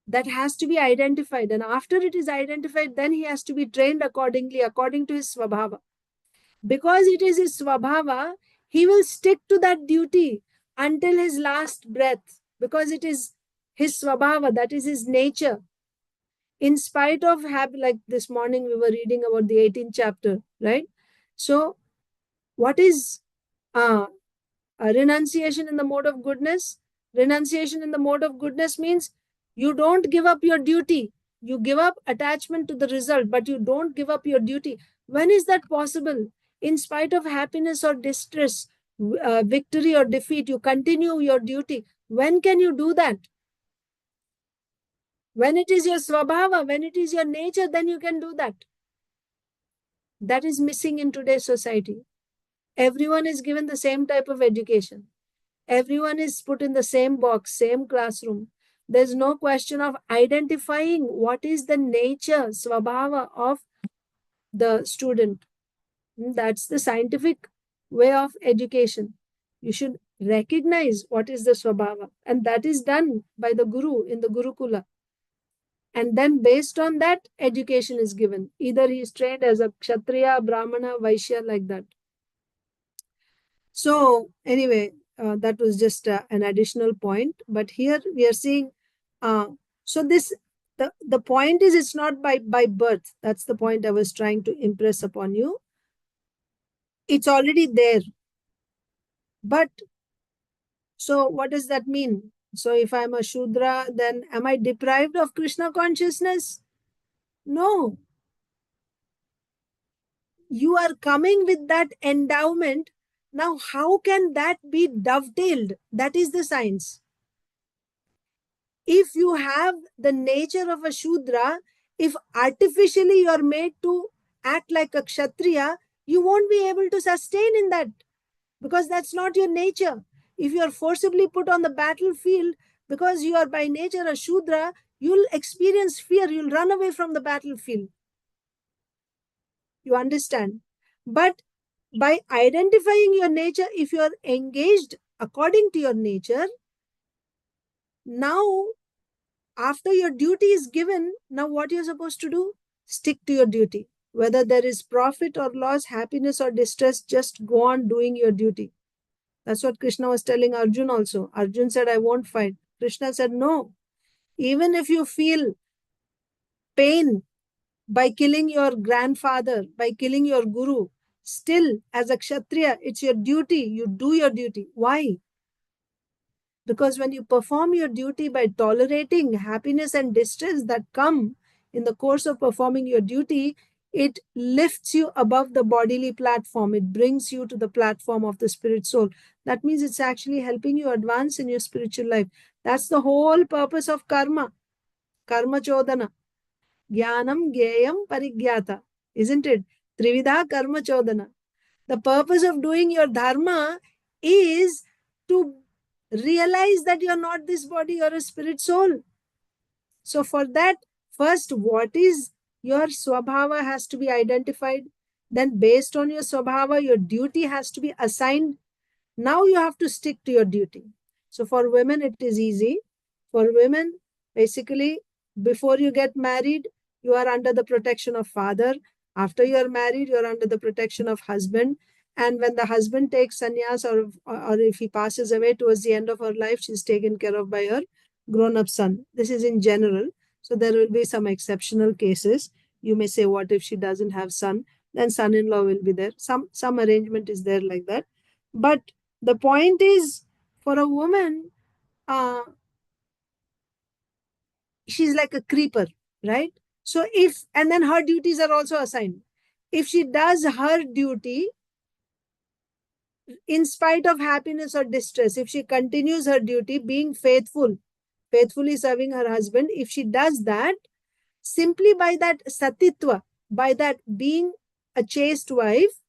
that has to be identified. And after it is identified, then he has to be trained accordingly, according to his svabhava. Because it is his svabhava, he will stick to that duty until his last breath, because it is his svabhava, that is his nature. In spite of like this morning we were reading about the 18th chapter, right? So what is renunciation in the mode of goodness? Renunciation in the mode of goodness means you don't give up your duty. You give up attachment to the result, but you don't give up your duty. When is that possible? In spite of happiness or distress, victory or defeat, you continue your duty. When can you do that? When it is your svabhava, when it is your nature, then you can do that. That is missing in today's society. Everyone is given the same type of education. Everyone is put in the same box, same classroom. There's no question of identifying what is the nature, svabhava of the student. That's the scientific way of education. You should recognize what is the svabhava. And that is done by the guru in the Gurukula. And then based on that, education is given. Either he is trained as a Kshatriya, Brahmana, Vaishya, like that. So anyway, that was just an additional point. But here we are seeing, so this, the point is it's not by birth. That's the point I was trying to impress upon you. It's already there. But so what does that mean? So if I'm a Shudra, then am I deprived of Krishna consciousness? No. You are coming with that endowment. Now, how can that be dovetailed? That is the science. If you have the nature of a Shudra, if artificially you are made to act like a Kshatriya, you won't be able to sustain in that, because that's not your nature. If you are forcibly put on the battlefield because you are by nature a Shudra, you'll experience fear, you'll run away from the battlefield. You understand? But by identifying your nature, if you are engaged according to your nature, now after your duty is given, now what you're supposed to do? Stick to your duty. Whether there is profit or loss, happiness or distress, just go on doing your duty. That's what Krishna was telling Arjun also. Arjun said, I won't fight. Krishna said, no. Even if you feel pain by killing your grandfather, by killing your guru, still as a Kshatriya, it's your duty. You do your duty. Why? Because when you perform your duty by tolerating happiness and distress that come in the course of performing your duty, it lifts you above the bodily platform. It brings you to the platform of the spirit soul. That means it's actually helping you advance in your spiritual life. That's the whole purpose of karma. Karma chodana. Jnanam gyayam parigyata. Isn't it? Trividha karma chodana. The purpose of doing your dharma is to realize that you're not this body, you're a spirit soul. So for that, first, what is your swabhava has to be identified. Then based on your swabhava, your duty has to be assigned. Now you have to stick to your duty. So for women, it is easy. For women, basically, before you get married, you are under the protection of father. After you are married, you are under the protection of husband. And when the husband takes sannyas, or if he passes away towards the end of her life, she's taken care of by her grown-up son. This is in general. So there will be some exceptional cases. You may say, what if she doesn't have son? Then son-in-law will be there. Some arrangement is there like that. But the point is, for a woman, she's like a creeper, right? So and then her duties are also assigned. If she does her duty, in spite of happiness or distress, if she continues her duty, being faithfully serving her husband, if she does that, simply by that satitva, by that being a chaste wife,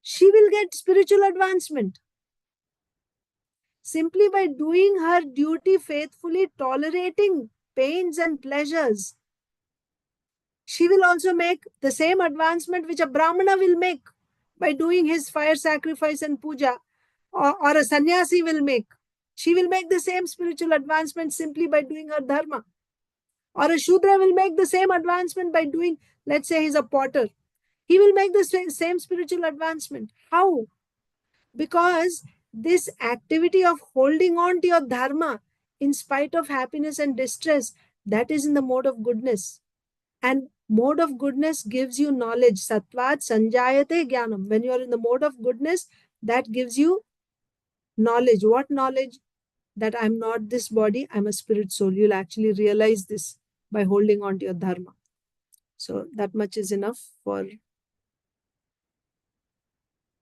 she will get spiritual advancement. Simply by doing her duty faithfully, tolerating pains and pleasures, she will also make the same advancement which a Brahmana will make by doing his fire sacrifice and puja, or a sannyasi will make. She will make the same spiritual advancement simply by doing her dharma. Or a Shudra will make the same advancement by doing, let's say he's a potter. He will make the same spiritual advancement. How? Because this activity of holding on to your dharma in spite of happiness and distress, that is in the mode of goodness. And mode of goodness gives you knowledge. Sattvat sanjayate jnanam. When you are in the mode of goodness, that gives you knowledge. What knowledge? That I'm not this body, I'm a spirit soul. You'll actually realize this by holding on to your dharma. So that much is enough for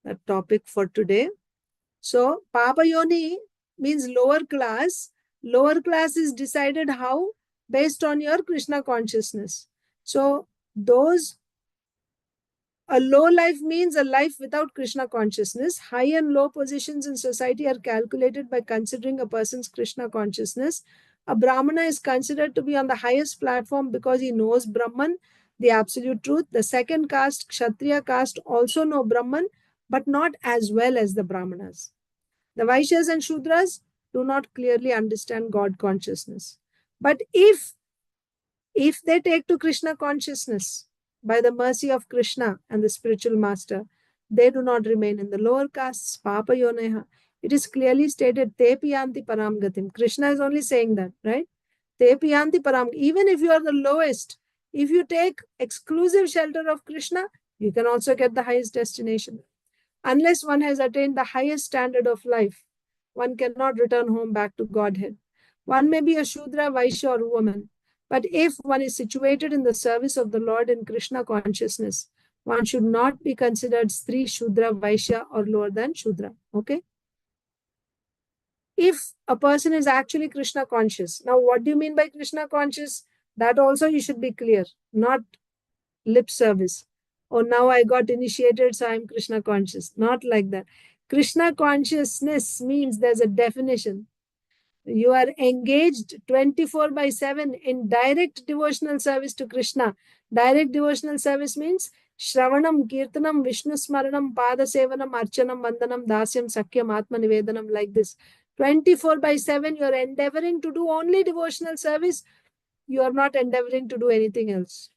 that topic for today. So Papa Yoni means lower class. Lower class is decided how? Based on your Krishna consciousness. So those, a low life means a life without Krishna consciousness. High and low positions in society are calculated by considering a person's Krishna consciousness. A Brahmana is considered to be on the highest platform because he knows Brahman, the absolute truth. The second caste, Kshatriya caste, also know Brahman, but not as well as the Brahmanas. The Vaishyas and Shudras do not clearly understand God consciousness. But if they take to Krishna consciousness by the mercy of Krishna and the spiritual master, they do not remain in the lower castes, Papa Yoneha. It is clearly stated, Te piyanti param gatim. Krishna is only saying that, right? Te piyanti param. Even if you are the lowest, if you take exclusive shelter of Krishna, you can also get the highest destination. Unless one has attained the highest standard of life, one cannot return home back to Godhead. One may be a Shudra, Vaishya, or woman, but if one is situated in the service of the Lord in Krishna consciousness, one should not be considered Stri, Shudra, Vaishya, or lower than Shudra. Okay? If a person is actually Krishna conscious, now what do you mean by Krishna conscious? That also you should be clear, not lip service. Oh, now I got initiated, so I'm Krishna conscious. Not like that. Krishna consciousness means there's a definition. You are engaged 24/7 in direct devotional service to Krishna. Direct devotional service means Shravanam, Kirtanam, Vishnu Smaranam, Pada Sevanam, Archanam, Vandanam, Dasyam, Sakyam, Atma Nivedanam, like this. 24/7, you are endeavoring to do only devotional service. You are not endeavoring to do anything else.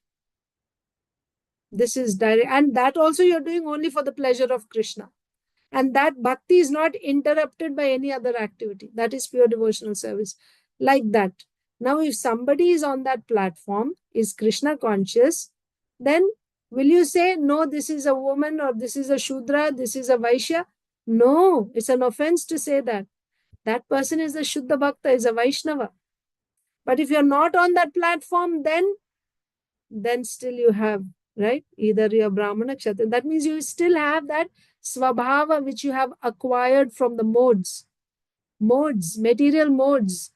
This is direct, and that also you're doing only for the pleasure of Krishna. And that bhakti is not interrupted by any other activity. That is pure devotional service. Like that. Now, if somebody is on that platform, is Krishna conscious, then will you say, no, this is a woman, or this is a Shudra, this is a Vaishya? No, it's an offense to say that. That person is a Shuddha Bhakta, is a Vaishnava. But if you're not on that platform, then still you have, right? Either you're Brahmana, Kshatriya. That means you still have that Svabhava which you have acquired from the modes. Modes, material modes.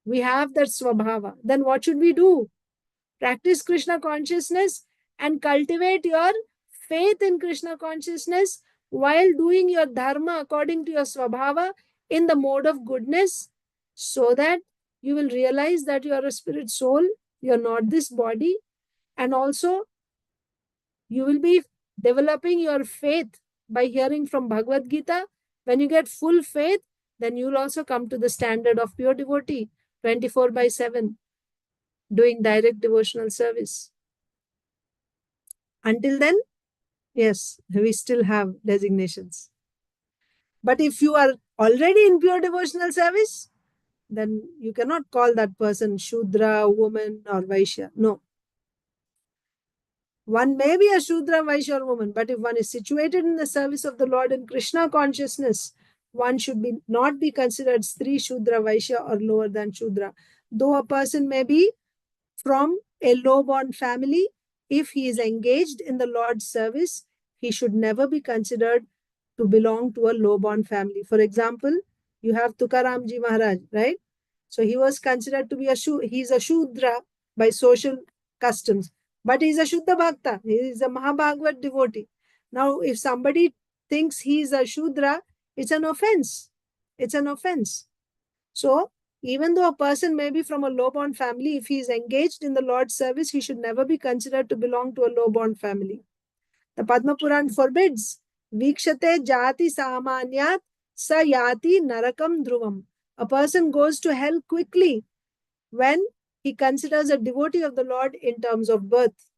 We have that Svabhava. Then what should we do? Practice Krishna consciousness and cultivate your faith in Krishna consciousness while doing your dharma according to your Svabhava in the mode of goodness, so that you will realize that you are a spirit soul, you are not this body, and also you will be developing your faith by hearing from Bhagavad Gita. When you get full faith, then you will also come to the standard of pure devotee, 24/7, doing direct devotional service. Until then, yes, we still have designations. But if you are already in pure devotional service, then you cannot call that person Shudra, woman, or Vaishya. No. One may be a Shudra, Vaishya, or woman, but if one is situated in the service of the Lord in Krishna consciousness, one should not be considered Stri, Shudra, Vaishya, or lower than Shudra. Though a person may be from a low-born family, if he is engaged in the Lord's service, he should never be considered to belong to a low-born family. For example, you have Tukaramji Maharaj, right? So he was considered to be he's a Shudra by social customs, but he's a Shuddha Bhakta. He is a Mahabhagavad devotee. Now, if somebody thinks he's a Shudra, it's an offense. It's an offense. So, even though a person may be from a low-born family, if he is engaged in the Lord's service, he should never be considered to belong to a low-born family. The Padma Puran forbids, Vikshate jati samanyat sa yati narakam dhruvam. A person goes to hell quickly when he considers a devotee of the Lord in terms of birth.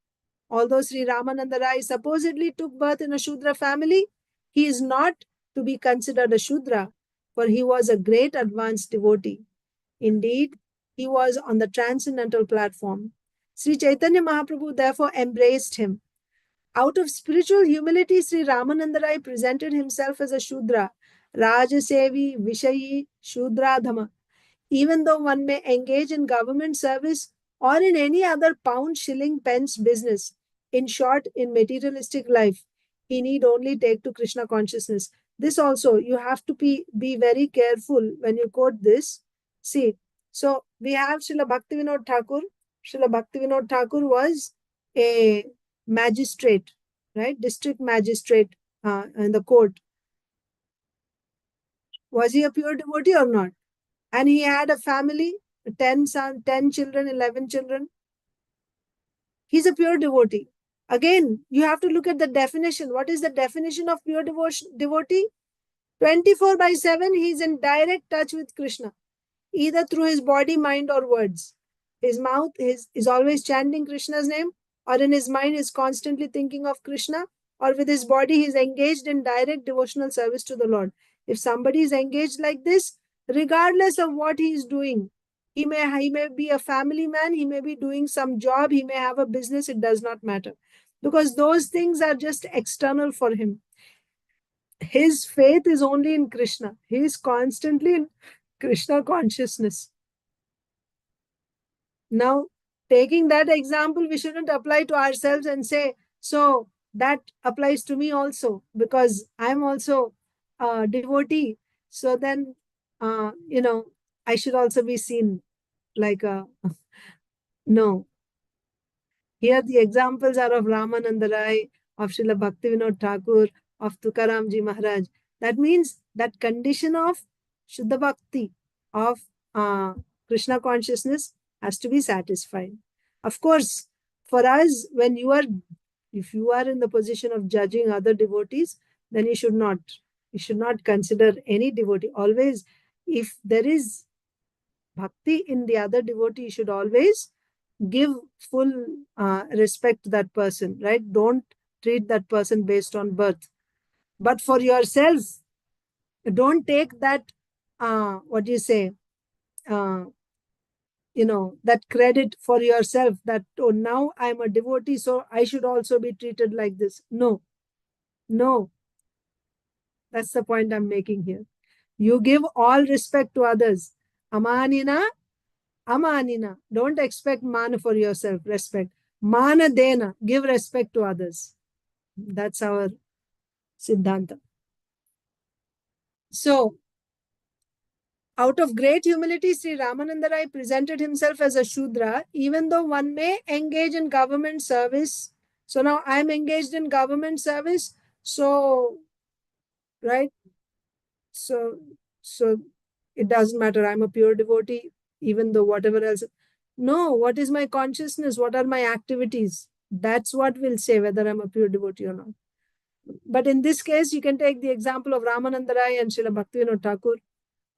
Although Sri Ramananda Rai supposedly took birth in a Shudra family, he is not to be considered a Shudra, for he was a great advanced devotee. Indeed, he was on the transcendental platform. Sri Chaitanya Mahaprabhu therefore embraced him. Out of spiritual humility, Sri Ramananda Rai presented himself as a Shudra, Rajasevi, Vishayi, Shudradhama. Even though one may engage in government service or in any other pound, shilling, pence business, in short, in materialistic life, he need only take to Krishna consciousness. This also, you have to be very careful when you quote this. See, so we have Srila Bhaktivinoda Thakur. Srila Bhaktivinoda Thakur was a magistrate, right? District magistrate in the court. Was he a pure devotee or not? And he had a family, 10 sons, 10 children, 11 children. He's a pure devotee. Again, you have to look at the definition. What is the definition of pure devotee? 24/7, he's in direct touch with Krishna, either through his body, mind, or words. His mouth is always chanting Krishna's name, or in his mind is constantly thinking of Krishna, or with his body he's engaged in direct devotional service to the Lord. If somebody is engaged like this, regardless of what he is doing, he may be a family man, he may be doing some job, he may have a business, it does not matter. Because those things are just external for him. His faith is only in Krishna. He is constantly in Krishna consciousness. Now, taking that example, we shouldn't apply to ourselves and say, so that applies to me also, because I'm also a devotee. So then, I should also be seen like a. No. Here the examples are of Ramananda Rai, of Srila Bhaktivinoda Thakur, of Tukaramji Maharaj. That means that condition of Shuddha Bhakti, of Krishna consciousness has to be satisfied. Of course, for us, if you are in the position of judging other devotees, then you should not consider any devotee. Always, if there is bhakti in the other devotee, you should always give full respect to that person, right? Don't treat that person based on birth. But for yourself, don't take that, what do you say, that credit for yourself that, oh, now I'm a devotee, so I should also be treated like this. No. That's the point I'm making here. You give all respect to others. Amanina. Don't expect mana for yourself. Respect. Mana dena. Give respect to others. That's our Siddhanta. So, out of great humility, Sri Ramananda Rai presented himself as a Shudra, even though one may engage in government service. So now I'm engaged in government service. So, right? So it doesn't matter. I'm a pure devotee, even though whatever else. No, what is my consciousness? What are my activities? That's what will say whether I'm a pure devotee or not. But in this case, you can take the example of Ramananda Rai and Srila Bhaktivinoda Thakur.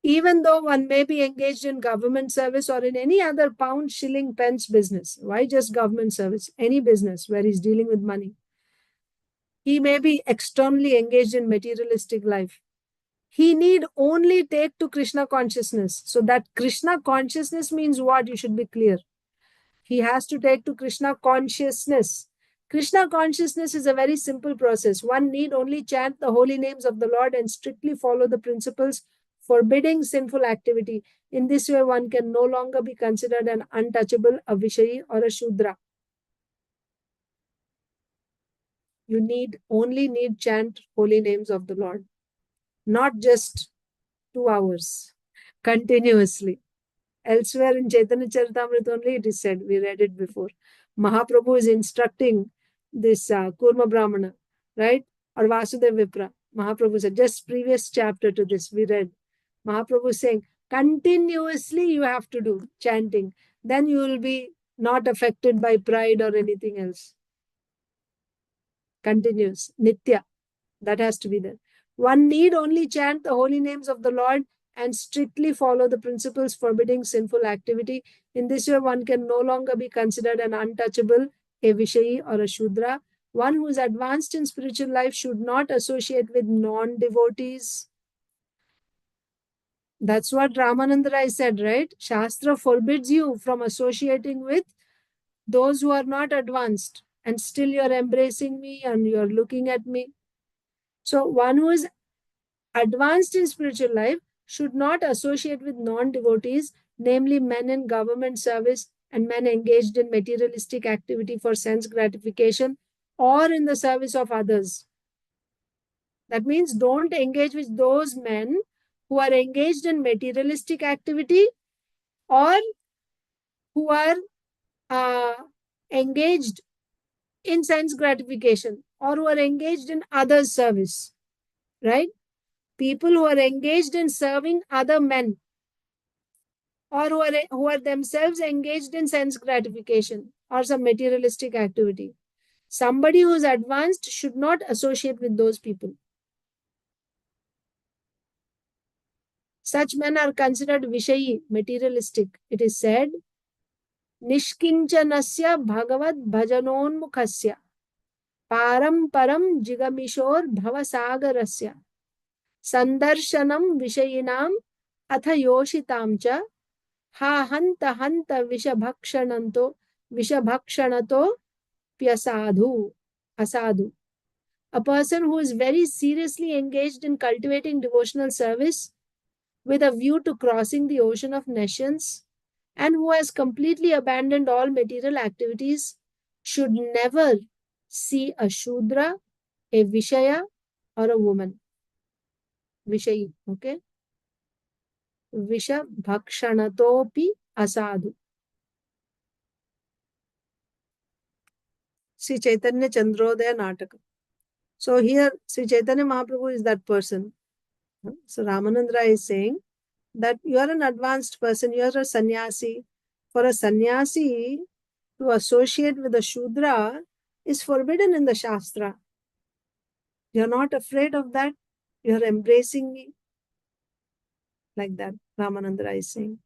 Even though one may be engaged in government service or in any other pound, shilling, pence business, why just government service? Any business where he's dealing with money. He may be externally engaged in materialistic life. He need only take to Krishna consciousness. So that Krishna consciousness means what? You should be clear. He has to take to Krishna consciousness. Krishna consciousness is a very simple process. One need only chant the holy names of the Lord and strictly follow the principles forbidding sinful activity. In this way, one can no longer be considered an untouchable, a Vishayi, or a Shudra. You only need chant holy names of the Lord. Not just 2 hours, continuously. Elsewhere in Chaitanya Charitamrita only it is said, we read it before. Mahaprabhu is instructing this Kurma Brahmana, right? Or Vasudev Vipra. Mahaprabhu said, just previous chapter to this, we read. Mahaprabhu is saying, continuously you have to do chanting. Then you will be not affected by pride or anything else. Continuous, Nitya. That has to be there. One need only chant the holy names of the Lord and strictly follow the principles forbidding sinful activity. In this way, one can no longer be considered an untouchable, a Vishayi or a Shudra. One who is advanced in spiritual life should not associate with non-devotees. That's what Ramananda Rai said, right? Shastra forbids you from associating with those who are not advanced, and still you're embracing me and you're looking at me. So one who is advanced in spiritual life should not associate with non-devotees, namely men in government service and men engaged in materialistic activity for sense gratification or in the service of others. That means don't engage with those men who are engaged in materialistic activity or who are engaged in sense gratification or who are engaged in others' service, right? People who are engaged in serving other men or who are themselves engaged in sense gratification or some materialistic activity. Somebody who is advanced should not associate with those people. Such men are considered Vishayi, materialistic. It is said, Nishkinchanasya Bhagavad Bhajanonmukhasya Param Param Jigamishor Bhavasagarasya Sandarshanam Vishayinam Atha Yoshitamcha Ha Hanta Hanta Vishabhakshanato Pyasadhu Asadu. A person who is very seriously engaged in cultivating devotional service with a view to crossing the ocean of nescience and who has completely abandoned all material activities should never see a Shudra, a Vishaya, or a woman. Vishayi, okay? Vishabhakshanatopi asadu. Sri Caitanya Chandrodaya Nataka. So here, Sri Chaitanya Mahaprabhu is that person. So Ramananda is saying that you are an advanced person, you are a sannyasi. For a sannyasi to associate with a Shudra is forbidden in the Shastra. You are not afraid of that. You are embracing me. Like that, Ramananda is saying.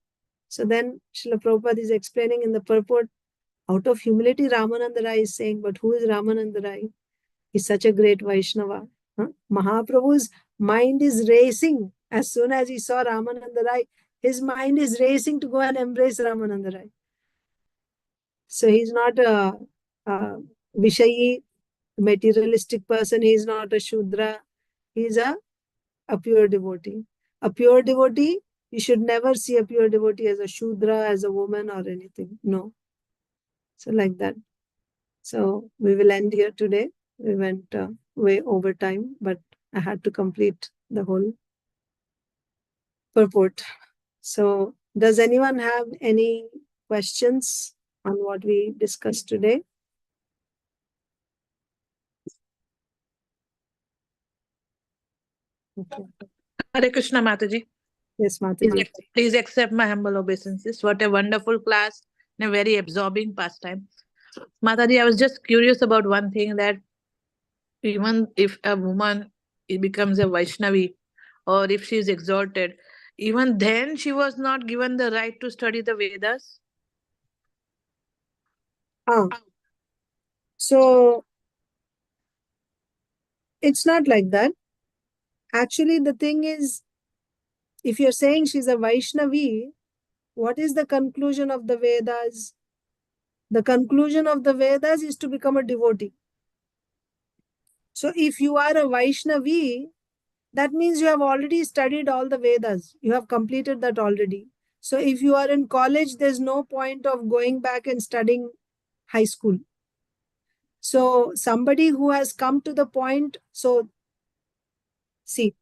So then Srila Prabhupada is explaining in the purport, out of humility, Ramananda is saying, but who is Ramananda Rai? He's such a great Vaishnava. Mahaprabhu's mind is racing. As soon as he saw Ramananda Rai, his mind is racing to go and embrace Ramananda Rai. So he's not a Vishayi, materialistic person. He's not a Shudra. He's a pure devotee. A pure devotee, you should never see a pure devotee as a Shudra, as a woman or anything. No. So like that. So we will end here today. We went way over time, but I had to complete the whole purport. So does anyone have any questions on what we discussed today? Okay. Hare Krishna, Mataji. Yes, Mataji. Please accept my humble obeisances. What a wonderful class and a very absorbing pastime. Mataji, I was just curious about one thing, that even if a woman becomes a Vaishnavi or if she is exalted, even then she was not given the right to study the Vedas. So it's not like that. Actually, the thing is, if you're saying she's a Vaishnavi, what is the conclusion of the Vedas? The conclusion of the Vedas is to become a devotee. So if you are a Vaishnavi, that means you have already studied all the Vedas. You have completed that already. So if you are in college, there's no point of going back and studying high school. So somebody who has come to the point, so see,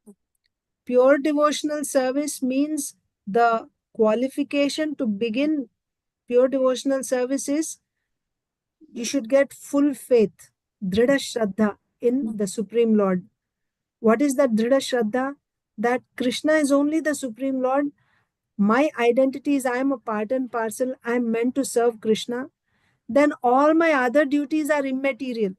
pure devotional service means the qualification to begin pure devotional service is you should get full faith, Dhrida Shraddha in the Supreme Lord. What is that Dhrida Shraddha? That Krishna is only the Supreme Lord. My identity is I am a part and parcel. I am meant to serve Krishna. Then all my other duties are immaterial.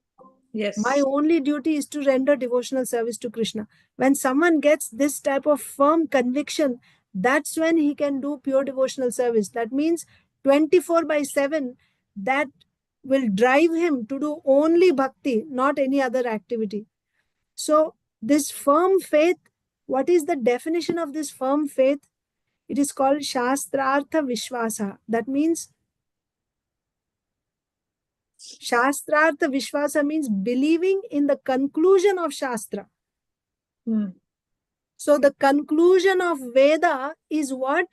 Yes. My only duty is to render devotional service to Krishna. When someone gets this type of firm conviction, that's when he can do pure devotional service. That means 24/7, that will drive him to do only bhakti, not any other activity. So this firm faith, what is the definition of this firm faith? It is called Shastrartha Vishwasa. That means Shastrartha Vishwasa means believing in the conclusion of Shastra. So the conclusion of Veda is what?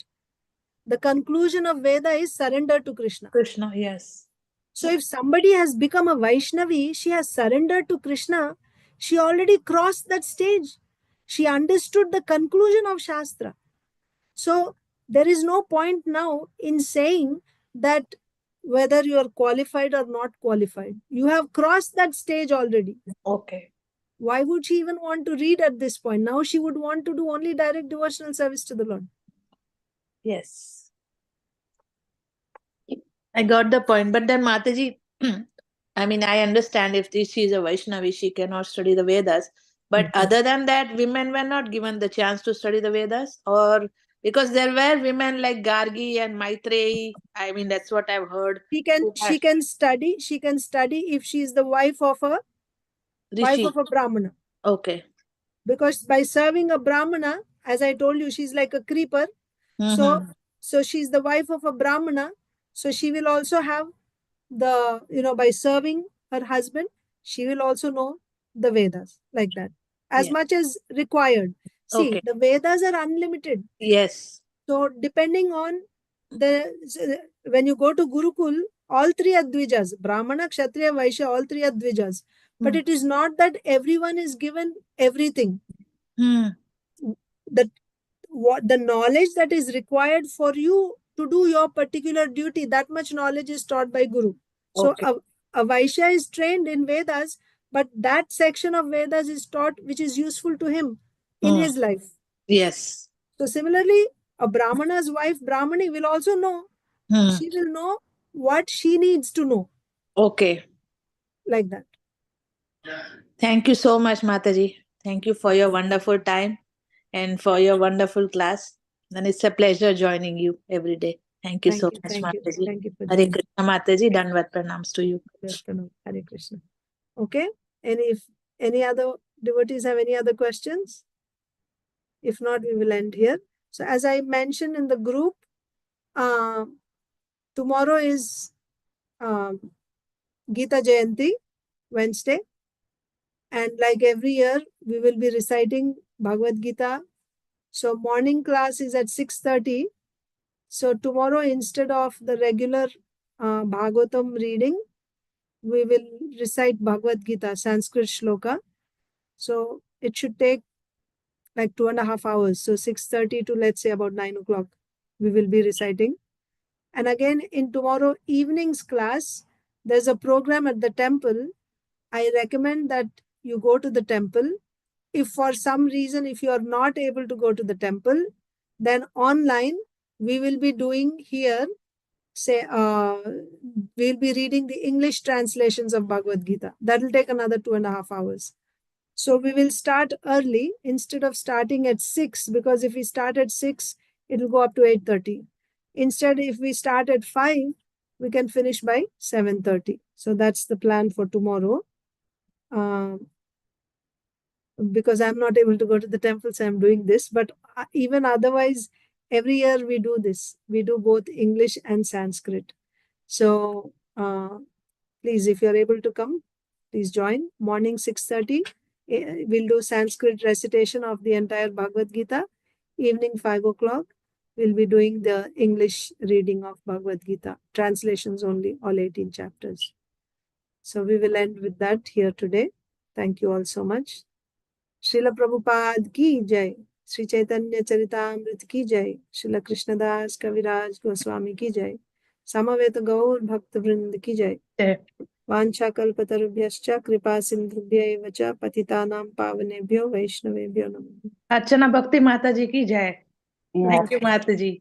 The conclusion of Veda is surrender to Krishna. Krishna, yes. So if somebody has become a Vaishnavi, she has surrendered to Krishna, she already crossed that stage. She understood the conclusion of Shastra. So there is no point now in saying that whether you are qualified or not qualified. You have crossed that stage already. Okay. Why would she even want to read at this point? Now she would want to do only direct devotional service to the Lord. Yes. I got the point. But then Mataji, I mean, I understand if she is a Vaishnavi, she cannot study the Vedas. But other than that, women were not given the chance to study the Vedas, or because there were women like Gargi and Maitreyi. I mean, that's what I've heard. She can study if she is the wife of a Rishi. Brahmana. Okay. Because by serving a Brahmana, as I told you, she's like a creeper. So she's the wife of a Brahmana. So she will also have the, by serving her husband, she will also know the Vedas like that, as much as required. See, the Vedas are unlimited. Yes. So depending on when you go to Gurukul, all three are Dvijas, Brahmana, Kshatriya, Vaishya, all three are Dvijas. But it is not that everyone is given everything. The knowledge that is required for you to do your particular duty, that much knowledge is taught by Guru. So a Vaishya is trained in Vedas, but that section of Vedas is taught which is useful to him in his life. Yes. So similarly, a Brahmana's wife, Brahmani, will also know. She will know what she needs to know. Okay. Like that. Thank you so much, Mataji. Thank you for your wonderful time and for your wonderful class. And it's a pleasure joining you every day. Thank you so much, Mataji. Thank you for Hare joining. Krishna, Mataji. Danvat pranams to you. Hare Krishna. Okay. And if any other devotees have any other questions, if not, we will end here. So as I mentioned in the group, tomorrow is Gita Jayanti, Wednesday. And like every year, we will be reciting Bhagavad Gita. So morning class is at 6:30. So tomorrow, instead of the regular Bhagavatam reading, we will recite Bhagavad Gita, Sanskrit shloka. So it should take like 2.5 hours. So 6:30 to let's say about 9 o'clock, we will be reciting. And again, in tomorrow evening's class, there's a program at the temple. I recommend that you go to the temple. If for some reason, if you are not able to go to the temple, then online, we will be doing here, say, we'll be reading the English translations of Bhagavad Gita. That will take another 2.5 hours. So we will start early instead of starting at 6, because if we start at 6, it will go up to 8:30. Instead, if we start at 5, we can finish by 7:30. So that's the plan for tomorrow. Because I'm not able to go to the temple, so I'm doing this. But even otherwise, every year we do this. We do both English and Sanskrit. So please, if you're able to come, please join. Morning 6:30, we'll do Sanskrit recitation of the entire Bhagavad Gita. Evening 5 o'clock, we'll be doing the English reading of Bhagavad Gita. Translations only, all 18 chapters. So we will end with that here today. Thank you all so much. Srila Prabhupada ki jai. Sri Caitanya Charitamrita ki jai. Srila Krishnadas Kaviraj Goswami ki jai. Samaveta Gaur Bhakta Vrind ki jai. Vancha kalpatarubhyascha kripa sindhubhya eva cha patitanam pavanebhyo vaishnavebhyo namo. Arcanabhakti Mataji ki jai. Thank you, Mataji.